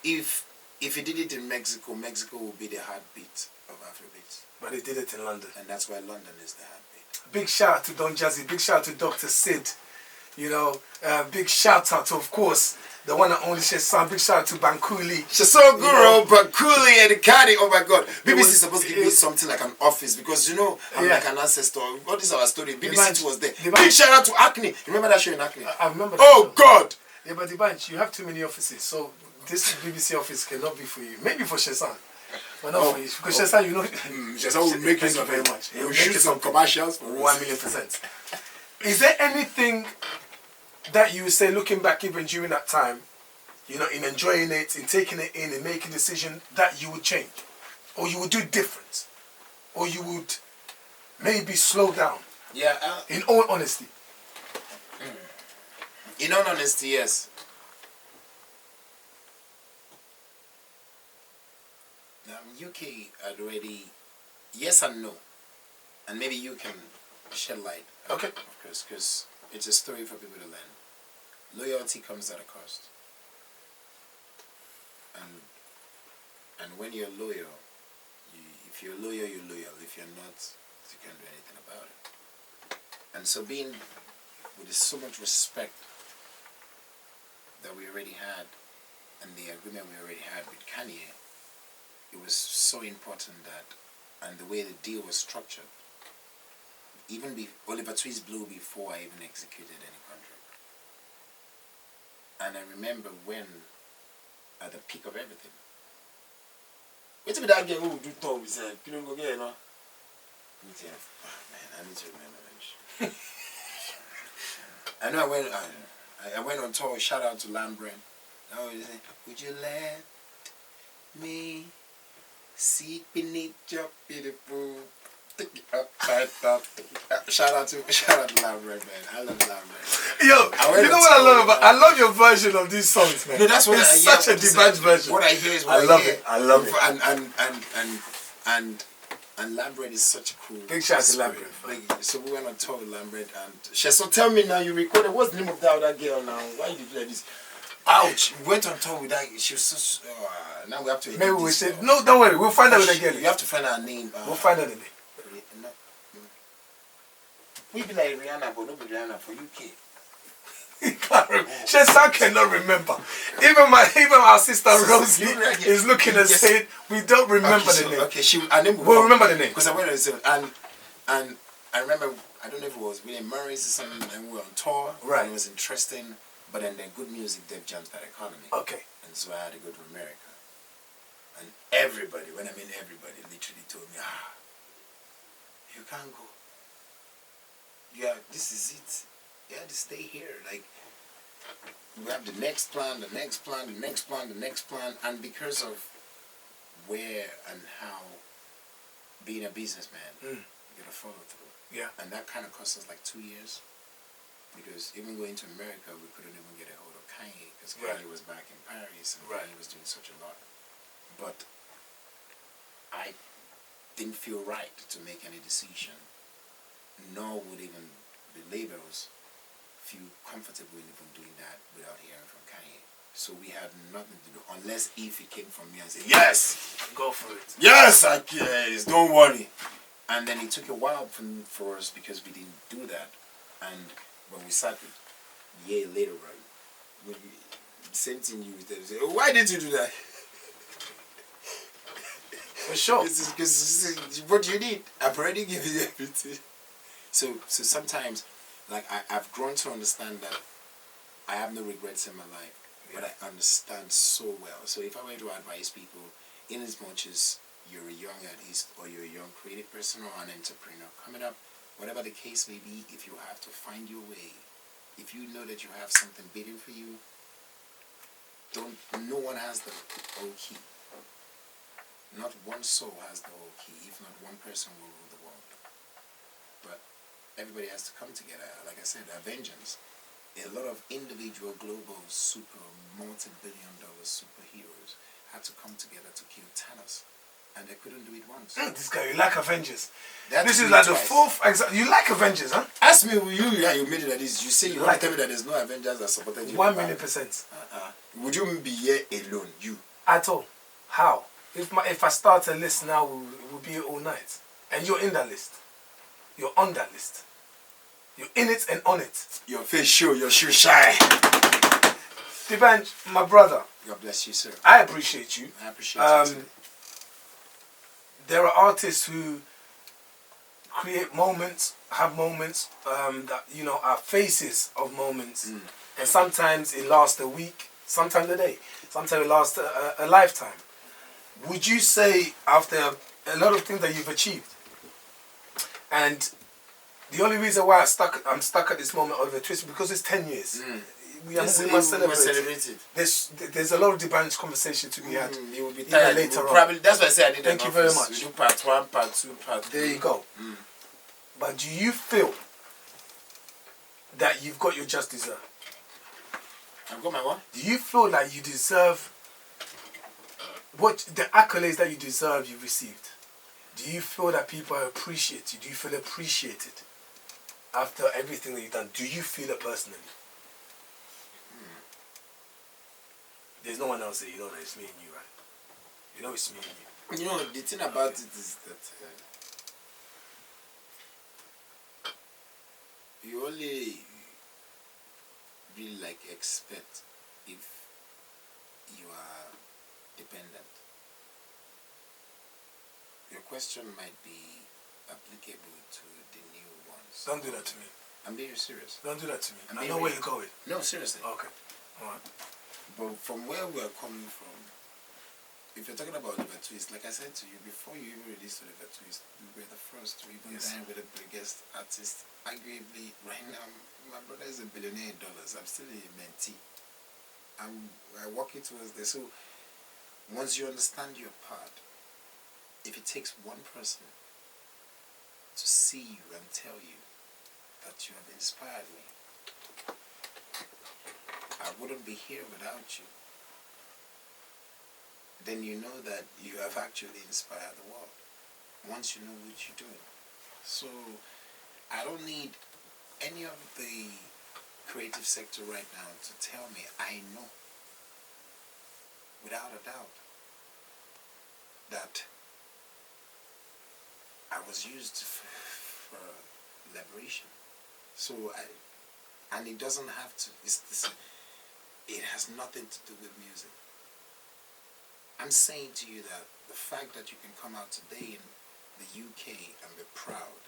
if he did it in Mexico, Mexico will be the heartbeat of Afrobeats. But he did it in London. And that's why London is the heartbeat. Big shout out to Don Jazzy, big shout out to Dr. Sid. You know, big shout out to, of course, the one and only Chesson. Big shout out to Bankuli. Chesson Guru, Bankuli, and Kanye. Oh my God. BBC is supposed to give me something like an office because, you know, I'm like an ancestor. What is our story? BBC was there. Big shout out to Acne. Remember that show in Acne? I remember that show. God. Yeah, but the bunch, you have too many offices. So this BBC office cannot be for you. Maybe for Chesson. But not for you. Because Chesson, you know. Chesson will make use of very much. He will shoot some commercials for 1,000,000%. Is there anything that you would say, looking back even during that time, you know, in enjoying it, in taking it in, and making a decision that you would change, or you would do different, or you would maybe slow down? Yeah. In all honesty. In all honesty, yes. UK had already, yes and no, and maybe you can shed light. Okay. Of course, because it's a story for people to learn. Loyalty comes at a cost, and when you're loyal, if you're loyal, you're loyal. If you're not, you can't do anything about it. And so, being with so much respect that we already had, and the agreement we already had with Kanye, it was so important that, and the way the deal was structured, even Oliver Twist blew before I even executed any contract. And I remember when, at the peak of everything, wait till that girl who do talk, we said, you don't go get it, no? Man, I need to remember that. I know I went on tour, shout out to Lambren. I always say, would you let me see beneath your beautiful, take it upside down. Shout out to Lambren, man. I love Lambren. Yo, you know what I love about? I love your version of these songs, man. No, that's what it's such a divine version. What I hear is what I love it. I love it. And Lambert is such a cool. Big shout to Lambert. Like, so we went on tour with Lambert, and she so tell me now you recorded. What's the name of that girl now? Why you do like this? Ouch! We went on tour with that. She was so. Now we have to. Maybe we said no. Don't worry. We'll find out with the girl. You have to find her name. We'll find out the name. We be like Rihanna, but not be Rihanna for UK. Shesan cannot remember. Even our sister Rosie is looking and saying we don't remember the name. Okay, her name we'll remember the name. Because I went and I remember, I don't know if it was William Murray's or something, and we were on tour. Right. And it was interesting, but then the good music Def Jam's that economy. Okay. And so I had to go to America. And everybody, when I mean everybody, literally told me, you can't go. Yeah, this is it. You have to stay here. Like, we have the next plan, the next plan, the next plan, the next plan. And because of where and how being a businessman, you gotta follow through. Yeah. And that kind of cost us like 2 years. Because even going to America, we couldn't even get a hold of Kanye. Because Kanye was back in Paris and Kanye was doing such a lot. But I didn't feel right to make any decision. Nor would even the labels feel comfortable in even doing that without hearing from Kanye. So we had nothing to do unless if he came from me and said, yes, go for it. Yes, I guess, don't worry. And then it took a while for us because we didn't do that. And when we started, a year later, right, same thing you say, why did you do that? For sure. Because this is what you need. I've already given you everything. So sometimes, like, I've grown to understand that I have no regrets in my life, but I understand so well. So if I were to advise people, in as much as you're a young artist or you're a young creative person or an entrepreneur coming up, whatever the case may be, if you have to find your way, if you know that you have something bidding for you, no one has the whole key. Not one soul has the whole key. If not, one person will rule the world. But everybody has to come together. Like I said, Avengers. A lot of individual global multi-billion-dollar superheroes had to come together to kill Thanos. And they couldn't do it once. This guy, you like Avengers. This is like the fourth example. You like Avengers, huh? Ask me, you made it like this. You say you want to tell me that there's no Avengers that supported you. 1,000,000%. Would you be here alone? You? At all. How? If I start a list now, we'll be here all night. And you're in that list. You're on that list. You're in it and on it. Your face show, your shoe shine. Dibanj, my brother. God bless you, sir. I appreciate you. I appreciate you too. There are artists who create moments, have moments that, you know, are faces of moments. And sometimes it lasts a week, sometimes a day, sometimes it lasts a lifetime. Would you say, after a lot of things that you've achieved, and the only reason why I'm stuck at this moment of a twist because it's 10 years. we must celebrate it. There's a lot of D'banj conversation to be had. You will be tired later on. Probably, that's why I say I need Thank you very much. We do part 1, part 2, part 3. There you go. But do you feel that you've got your just desert? I've got my what? Do you feel like you deserve what the accolades that you deserve you've received? Do you feel that people appreciate you? Do you feel appreciated after everything that you've done? Do you feel it personally? There's no one else there. You know that it's me and you, right? You know it's me and you. You know, the thing about it is that you only really like expect if you are dependent. Your question might be applicable to the new ones. Don't do that to me. I'm being serious. Don't do that to me. I know where you're going. No, seriously. Okay. Alright. But from where we're coming from, if you're talking about Oliver Twist, like I said to you, before you even released Oliver Twist, we were the first to even dine with the biggest artist. Arguably, right now, my brother is a billionaire in dollars. I'm still a mentee. I'm working towards this. So, once you understand your part, if it takes one person to see you and tell you that you have inspired me, I wouldn't be here without you, then you know that you have actually inspired the world once you know what you're doing. So I don't need any of the creative sector right now to tell me I know without a doubt that I was used for liberation. So and it doesn't have to, it has nothing to do with music. I'm saying to you that the fact that you can come out today in the UK and be proud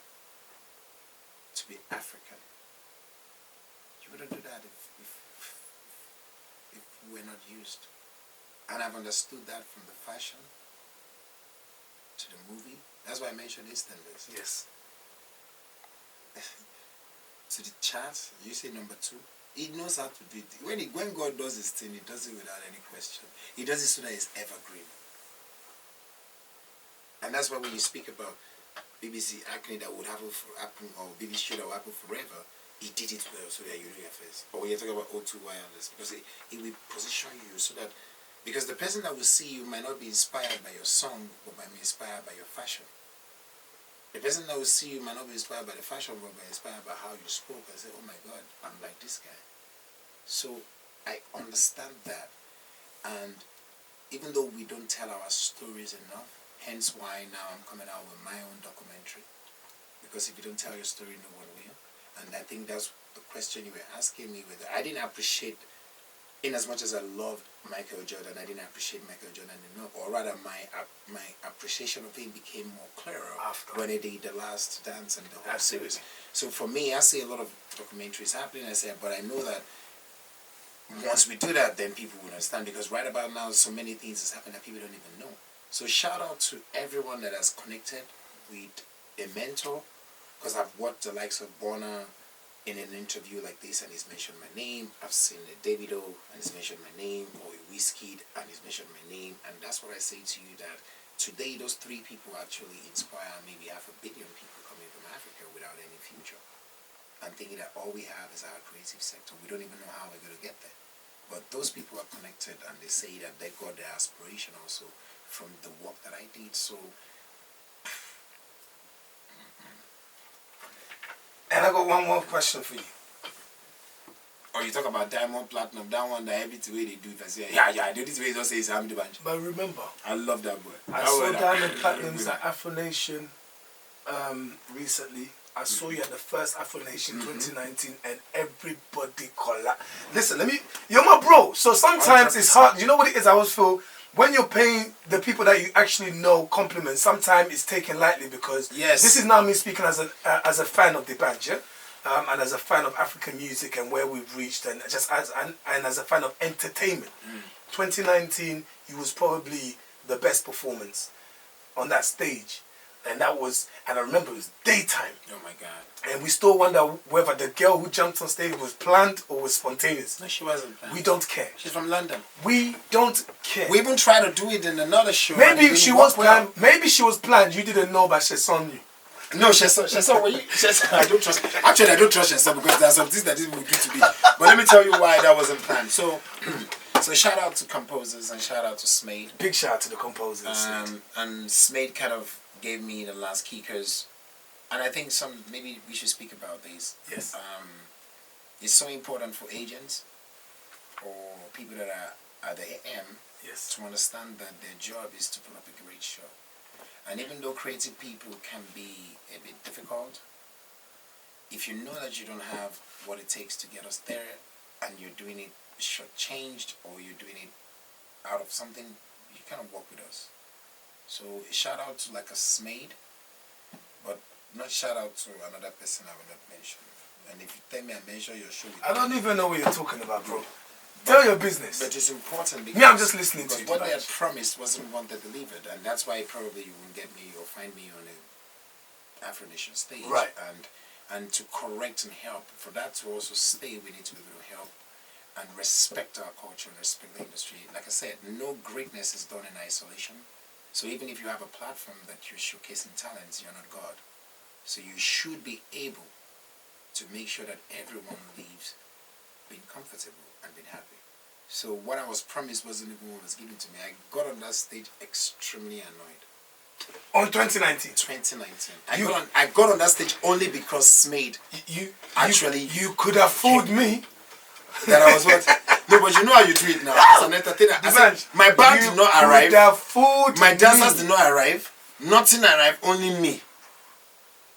to be African, you wouldn't do that if we're not used. And I've understood that from the fashion to the movie. That's why I mentioned EastEnders. Yes. To the chart, you say number 2. He knows how to do it. When God does his thing, he does it without any question. He does it so that it's evergreen. And that's why when you speak about BBC acne that would happen or BBC show that would happen forever, he did it well so that you know your face. Or when you're talking about O2 Wireless, because he will position you so that, because the person that will see you might not be inspired by your song, but might be inspired by your fashion. The person that will see you might not be inspired by the fashion, but be inspired by how you spoke and say, oh my God, I'm like this guy. So I understand that. And even though we don't tell our stories enough, hence why now I'm coming out with my own documentary. Because if you don't tell your story, no one will. And I think that's the question you were asking me. I didn't appreciate, in as much as I loved Michael Jordan, I didn't appreciate Michael Jordan enough, or rather my appreciation of him became more clearer when he did The Last Dance and the whole series. So for me, I see a lot of documentaries happening, I say, but I know that once we do that, then people will understand, because right about now, so many things is happening that people don't even know. So shout out to everyone that has connected with a mentor, because I've watched the likes of Bonner in an interview like this and he's mentioned my name. I've seen a Davido and he's mentioned my name, or a Wizkid and he's mentioned my name. And that's what I say to you, that today those 3 people actually inspire maybe 500 million people coming from Africa without any future. And thinking that all we have is our creative sector. We don't even know how we're going to get there. But those people are connected and they say that they got their aspiration also from the work that I did. So and I got one more question for you. Oh, you talk about diamond, platinum, that one, that everything way they do. If I say, I do this way, just say it's I'm the bunch. But remember, I love that boy. I saw Diamond Platinums at Afro Nation recently. I saw you at the first Afro Nation 2019 and everybody collapsed. Listen, you're my bro. So sometimes it's hard. You know what it is? I always feel when you're paying the people that you actually know compliments, sometimes it's taken lightly, because this is now me speaking as a fan of D'banj, yeah? And as a fan of African music and where we've reached, and just as a fan of entertainment. 2019, it was probably the best performance on that stage. And I remember it was daytime. Oh my God. And we still wonder whether the girl who jumped on stage was planned or was spontaneous. No, she wasn't planned. We don't care. She's from London. We don't care. We even tried to do it in another show. Maybe she was planned. Maybe she was planned. You didn't know, but she saw you. No, Sheson, I don't trust. Actually, I don't trust Sheson because there are some things that didn't do to me. But let me tell you why that wasn't planned. So shout out to composers and shout out to Smade. Big shout out to the composers. And Smade kind of gave me the last key because, and I think maybe we should speak about this. Yes. It's so important for agents or people that are at the AM to understand that their job is to put up a great show. And even though creative people can be a bit difficult, if you know that you don't have what it takes to get us there and you're doing it shortchanged or you're doing it out of something, you kind of work with us. So a shout out to like a Smade, but not shout out to another person I will not mention. And if you tell me I mention your show, I don't even know what you're talking about, bro. Tell your business. But it's important because I'm just listening to you. What they had promised wasn't what they delivered, and that's why probably you won't get me or find me on a Afro Nation stage. Right. And to correct and help, for that to also stay, we need to be able to help and respect our culture and respect the industry. Like I said, no greatness is done in isolation. So even if you have a platform that you're showcasing talents, you're not God. So you should be able to make sure that everyone leaves being comfortable and being happy. So what I was promised wasn't even what was given to me. I got on that stage extremely annoyed. On 2019? 2019. I got on that stage only because Smade you could have fooled me. That I was what? No, but you know how you do it now. As an entertainer. I said, my band did not arrive. My dancers did not arrive. Nothing arrived, only me.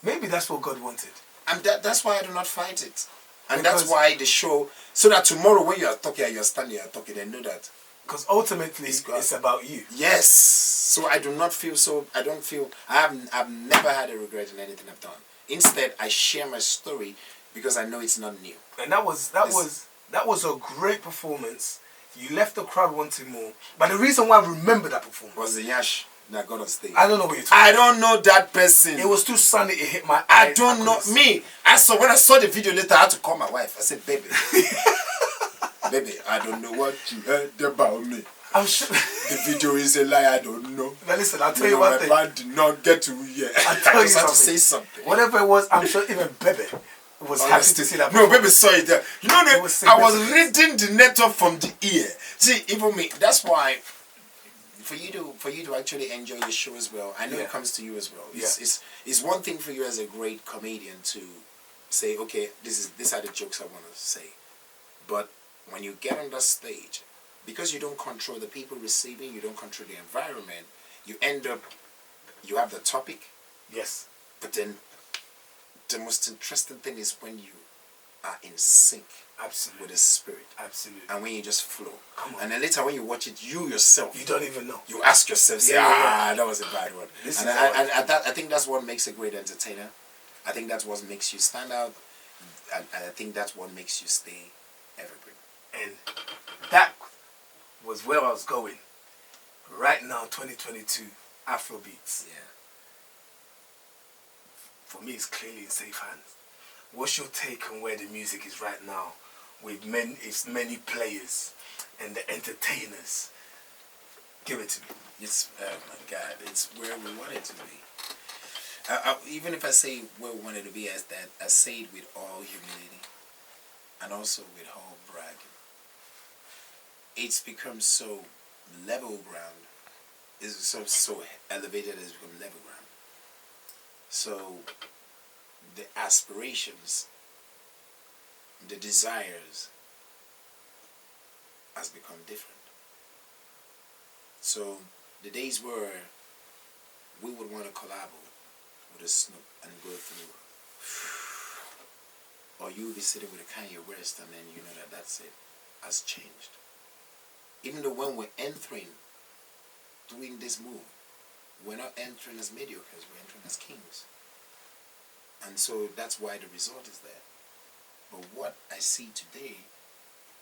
Maybe that's what God wanted. And that's why I do not fight it. And that's why the show, so that tomorrow when you are talking and you are standing, you are talking, they know that. Because ultimately, it's about you. Yes. So I do not feel I've never had a regret in anything I've done. Instead, I share my story because I know it's not new. And that was a great performance. You left the crowd wanting more. But the reason why I remember that performance was the Yash that got on stage. I don't know what you're talking about. I don't know that person. It was too sunny, it hit my eyes. I don't know. Me, when I saw the video later, I had to call my wife. I said, baby, baby, I don't know what you heard about me. I'm sure the video is a lie, I don't know. Now listen, I'll tell you one thing. My band did not get to hear. I'll tell you had to say something. Whatever it was, I'm sure even Bebe was happy to see that. No, Baby saw it there. You know, I was reading the network from the ear. See, even me, that's why for you to actually enjoy your show as well, I know it comes to you as well. It's one thing for you as a great comedian to say, okay, these are the jokes I want to say. But when you get on that stage, because you don't control the people receiving, you don't control the environment, you end up, you have the topic. Yes. But then the most interesting thing is when you are in sync with the spirit. Absolutely. And when you just flow. Come on. And then later when you watch it, you yourself, you don't even know. You ask yourself, say, that was a bad one. I think that's what makes a great entertainer. I think that's what makes you stand out. And I think that's what makes you stay evergreen. And that was where I was going. Right now, 2022, Afrobeats. Yeah. For me, it's clearly in safe hands. What's your take on where the music is right now with its many players and the entertainers? Give it to me. It's, oh my God, it's where we want it to be. Even if I say where we want it to be, I say it with all humility and also with all bragging. It's become so level ground. It's so elevated, it's become level ground. So the aspirations, the desires has become different. So the days where we would want to collab with a Snoop and go through, or you would be sitting with a Kanye West and then you know that's it, has changed. Even though when we're entering, doing this move, we're not entering as mediocres, we're entering as kings. And so that's why the result is there. But what I see today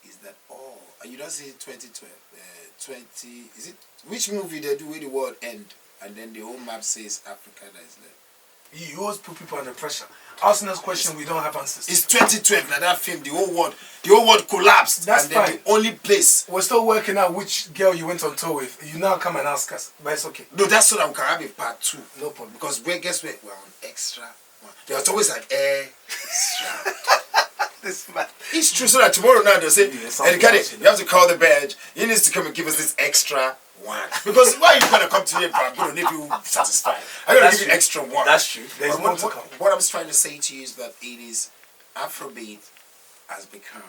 is that you don't see 2012, is it, which movie they do with the world end? and then the whole map says Africa that is there. You always put people under pressure. Asking us questions we don't have answers to. It's 2012, now that film, the whole world collapsed. That's and then fine. the only place. We're still working out which girl you went on tour with. You now come and ask us, but it's okay. No, that's what I'm going to have in part 2. No problem. Because guess what? We're on extra one. There's always like extra. This man. It's true, so that tomorrow now they'll say, something Eddie, else, you have to call the badge. You need to come and give us this extra one. Because why are you going to come to me if I'm going to leave you satisfied? I'm going to give you extra one. That's true. There's But more to come. what I'm trying to say to you is that it is Afrobeat has become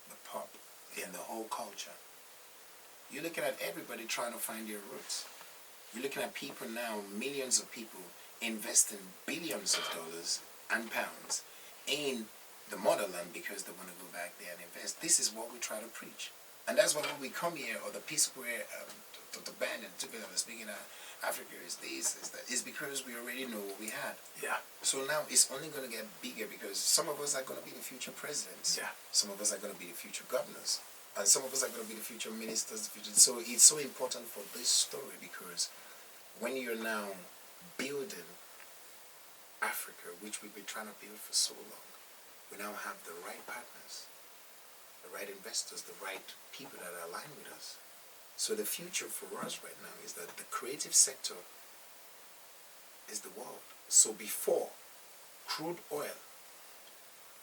the pop in the whole culture. You're looking at everybody trying to find their roots. You're looking at people now, millions of people investing billions of dollars and pounds in the motherland because they want to go back there and invest. This is what we try to preach. And that's why when we come here, or the piece where the band and together speaking of Africa is this, is that, is because we already know what we had. Yeah. So now it's only going to get bigger because some of us are going to be the future presidents. Yeah. Some of us are going to be the future governors. And some of us are going to be the future ministers. So it's so important for this story because when you're now building Africa, which we've been trying to build for so long, we now have the right partners, the right investors, the right people that are aligned with us. So the future for us right now is that the creative sector is the world. So before, crude oil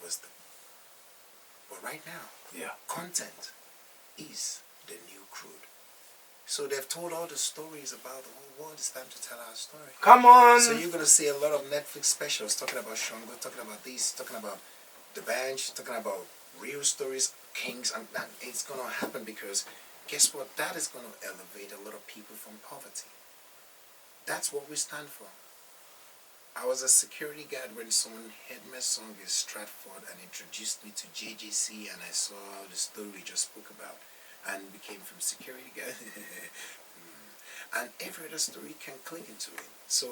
was the... But right now, Yeah. content is the new crude. So they've told all the stories about the whole world. It's time to tell our story. Come on. So you're going to see a lot of Netflix specials talking about Shango, talking about this, talking about the bench, talking about real stories, kings, and that it's going to happen because guess what? That is going to elevate a lot of people from poverty. That's what we stand for. I was a security guard when someone heard my song in Stratford and introduced me to JJC, and I saw the story we just spoke about and became from security guard. And every other story can click into it. So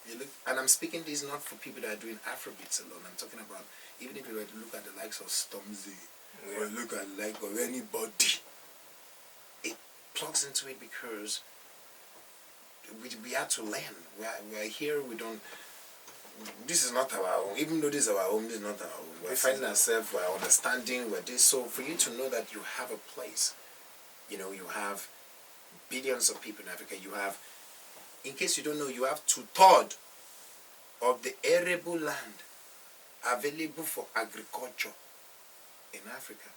you look, and I'm speaking this not for people that are doing Afrobeats alone. I'm talking about even if you were to look at the likes of Stormzy or look at like of anybody, it plugs into it because we have to learn. We are here. We don't. This is not our home. Even though this is our home, this is not our home. We're finding ourselves. We're understanding. We're this. So for you to know that you have a place, you know, you have billions of people in Africa. You have, in case you don't know, you have 2/3 of the arable land available for agriculture in Africa.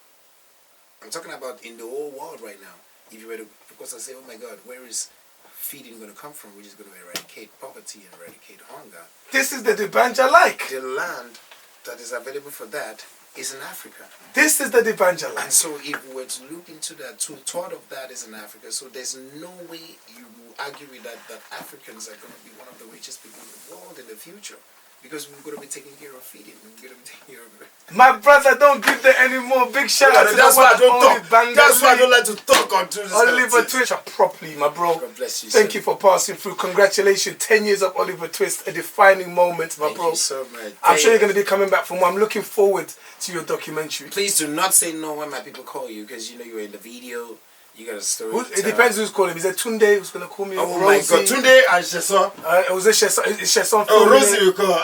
I'm talking about in the whole world right now. If you were to, because I say, oh my God, where is feeding going to come from, which is going to eradicate poverty and eradicate hunger? This is the Dibanja like. The land that is available for that is in Africa. This is the Dibanja like. And so if we were to look into that, 2/3 of that is in Africa. So there's no way you will argue with that Africans are going to be one of the richest people in the world in the future. Because we're going to be taking care of feeding. We're going to be taking care of it. My brother, don't give them any more. Big shout out to That's the why I one don't only talk. Banga That's why I Lee. don't like to talk on this. Oliver Twist properly, my bro. God bless you. Thank sir. you for passing through. Congratulations, 10 years of Oliver Twist, a defining moment, my Thank bro. you so much. I'm sure you're going to be coming back for more. I'm looking forward to your documentary. Please do not say no when my people call you, because you know you're in the video. You got a story. It depends who's calling. Is it Tunde who's going to call me? Oh Rosie? my God, Tunde and Sheson. Was it Sheson? Oh, Rosie will call.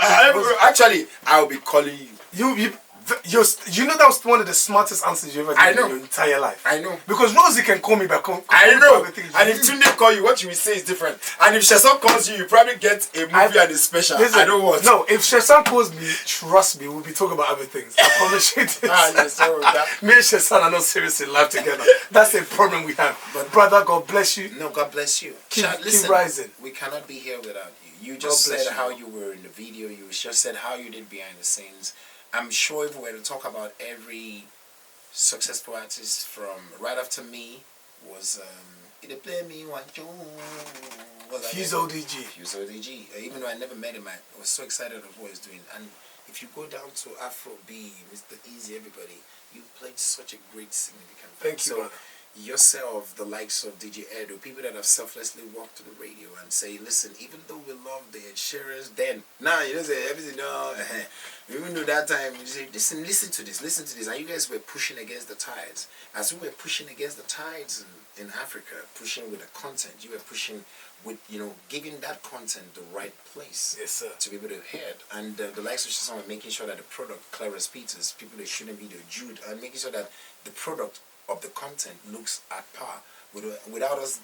Actually, I will be calling you. You know that was one of the smartest answers you ever given in your entire life. I know. Because Rosie can call me back. I know. And if Tunde call you, what you will say is different. And if Sheson calls you probably get a movie and a special. Listen, I don't want. No, if Sheson calls me, trust me, we'll be talking about other things. I promise you this. Yes, Me and Sheson are not serious in life together. That's a problem we have. But brother, God bless you. No, God bless you. Keep Listen, rising. we cannot be here without you. You just bless said you. how you were in the video. You just said how you did behind the scenes. I'm sure if we were to talk about every successful artist from right after me was it play me one Fuse ODG. Fuse ODG. Even though I never met him, I was so excited of what he's doing. And if you go down to Afrobeats, Mr. Easy, everybody, you played such a great significant. Thank you, so brother. yourself, the likes of DJ Ed, or people that have selflessly walked to the radio and say, listen, even though we love the Shearers then, now you don't say everything, no, even though that time, you say, listen to this, and you guys were pushing against the tides. As we were pushing against the tides in Africa, pushing with the content, you were pushing with, giving that content the right place. Yes, sir. To be able to hear it. And the likes of someone making sure that the product, clever speeches, people that shouldn't be the Jude, and making sure that the product of the content looks at par without us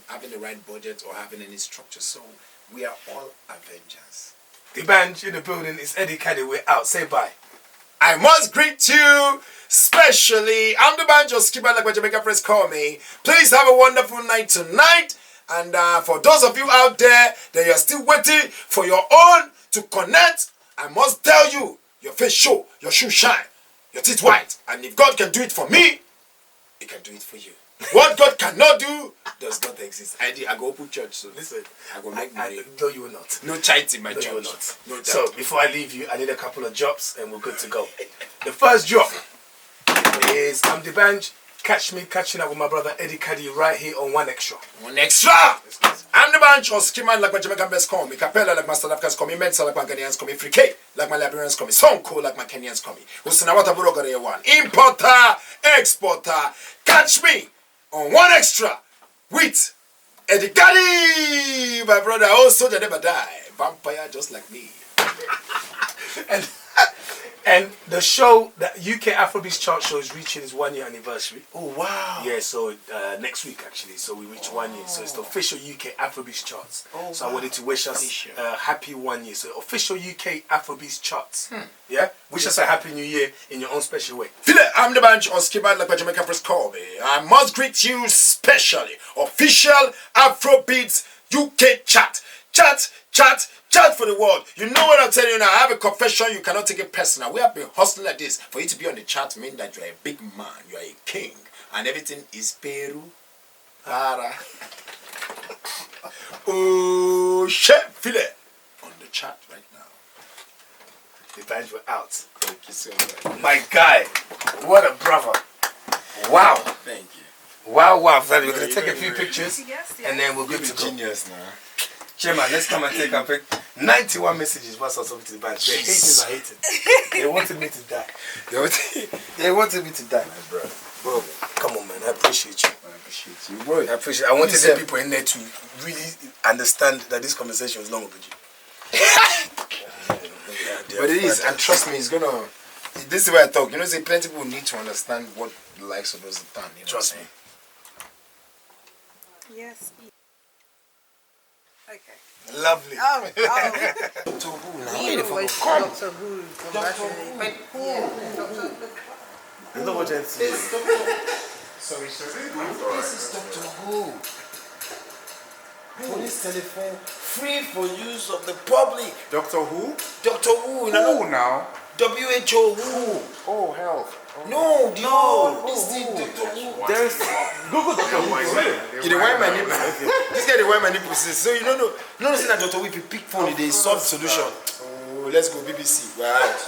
having the right budget or having any structure. So we are all Avengers. The band in the building is Eddie Caddy. We're out. Say bye. I must greet you specially. I'm the band, just keep it like my Jamaican friends call me. Please have a wonderful night tonight. And for those of you out there that you're still waiting for your own to connect, I must tell you, your face show, your shoe shine, your teeth white. And if God can do it for me, He can do it for you. What God cannot do does not exist. I go open church, so Listen, I go make money. No, you will not. No child in my No, church. you will not. No child. So, before I leave you, I need a couple of drops and we're good to go. The first drop is I'm the band. Catch me catching up with my brother Eddie Caddy right here on One Extra. One Extra! I'm the band, just keep like my Jamaican best call me. Capella like my South Africans call me. Mensa like my Ghanaians call me. Free K like my Liberians call me. Sonko like my Kenyans call me. Usinawata Burogare one. Importer, exporter. Catch me on One Extra with Eddie Caddy, my brother. Also, they never die. Vampire just like me. And the show, the UK Afrobeats chart show is reaching its 1 year anniversary. Oh, wow. Yeah, so next week actually, so we reach 1 year. So it's the official UK Afrobeats charts. Oh, so I wanted to wish us a happy 1 year. So official UK Afrobeats charts. Yeah? Wish us a happy new year in your own special way. I'm the bunch of Skibad like my Jamaican friends call me. I must greet you specially. Official Afrobeats UK chat. Chat for the world. You know what I'm telling you now. I have a confession. You cannot take it personal. We have been hustling like this. For you to be on the chat means that you are a big man. You are a king. And everything is Peru. Para. Oh, chef filet. On the chat right now. The bands were out. Thank you so much. My guy. What a brother. Wow. Thank you. Wow. We're going to take a few pictures. Yes. And then we're good to go. Genius now. Chairman, let's come and take a pic. 91 messages was something to the band. The haters are hating. They wanted me to die. They wanted me to die, my brother. Bro, come on, man. I appreciate you. I appreciate you, bro. I wanted the people in there to really understand that this conversation was long overdue. But it is, and trust me, it's gonna. This is where I talk. You know, say plenty people need to understand what the likes of us have done. You know Trust me. Yes. Okay. Lovely. Oh. Doctor Who now? He was Doctor Who. You know what I'm saying? Sorry, sir. This is Doctor Who. Police telephone free for use of the public. Doctor Who? Doctor Who, no. Who now? WHO Who. Oh, health. No, the old. This is Doctor Who. There's Google Doctor Who. You dey wear my nipple. This guy dey wear my nipple. So you don't know. You know, say that Doctor Who, if you pick phone, they solve solution. Oh, let's go BBC. We're out.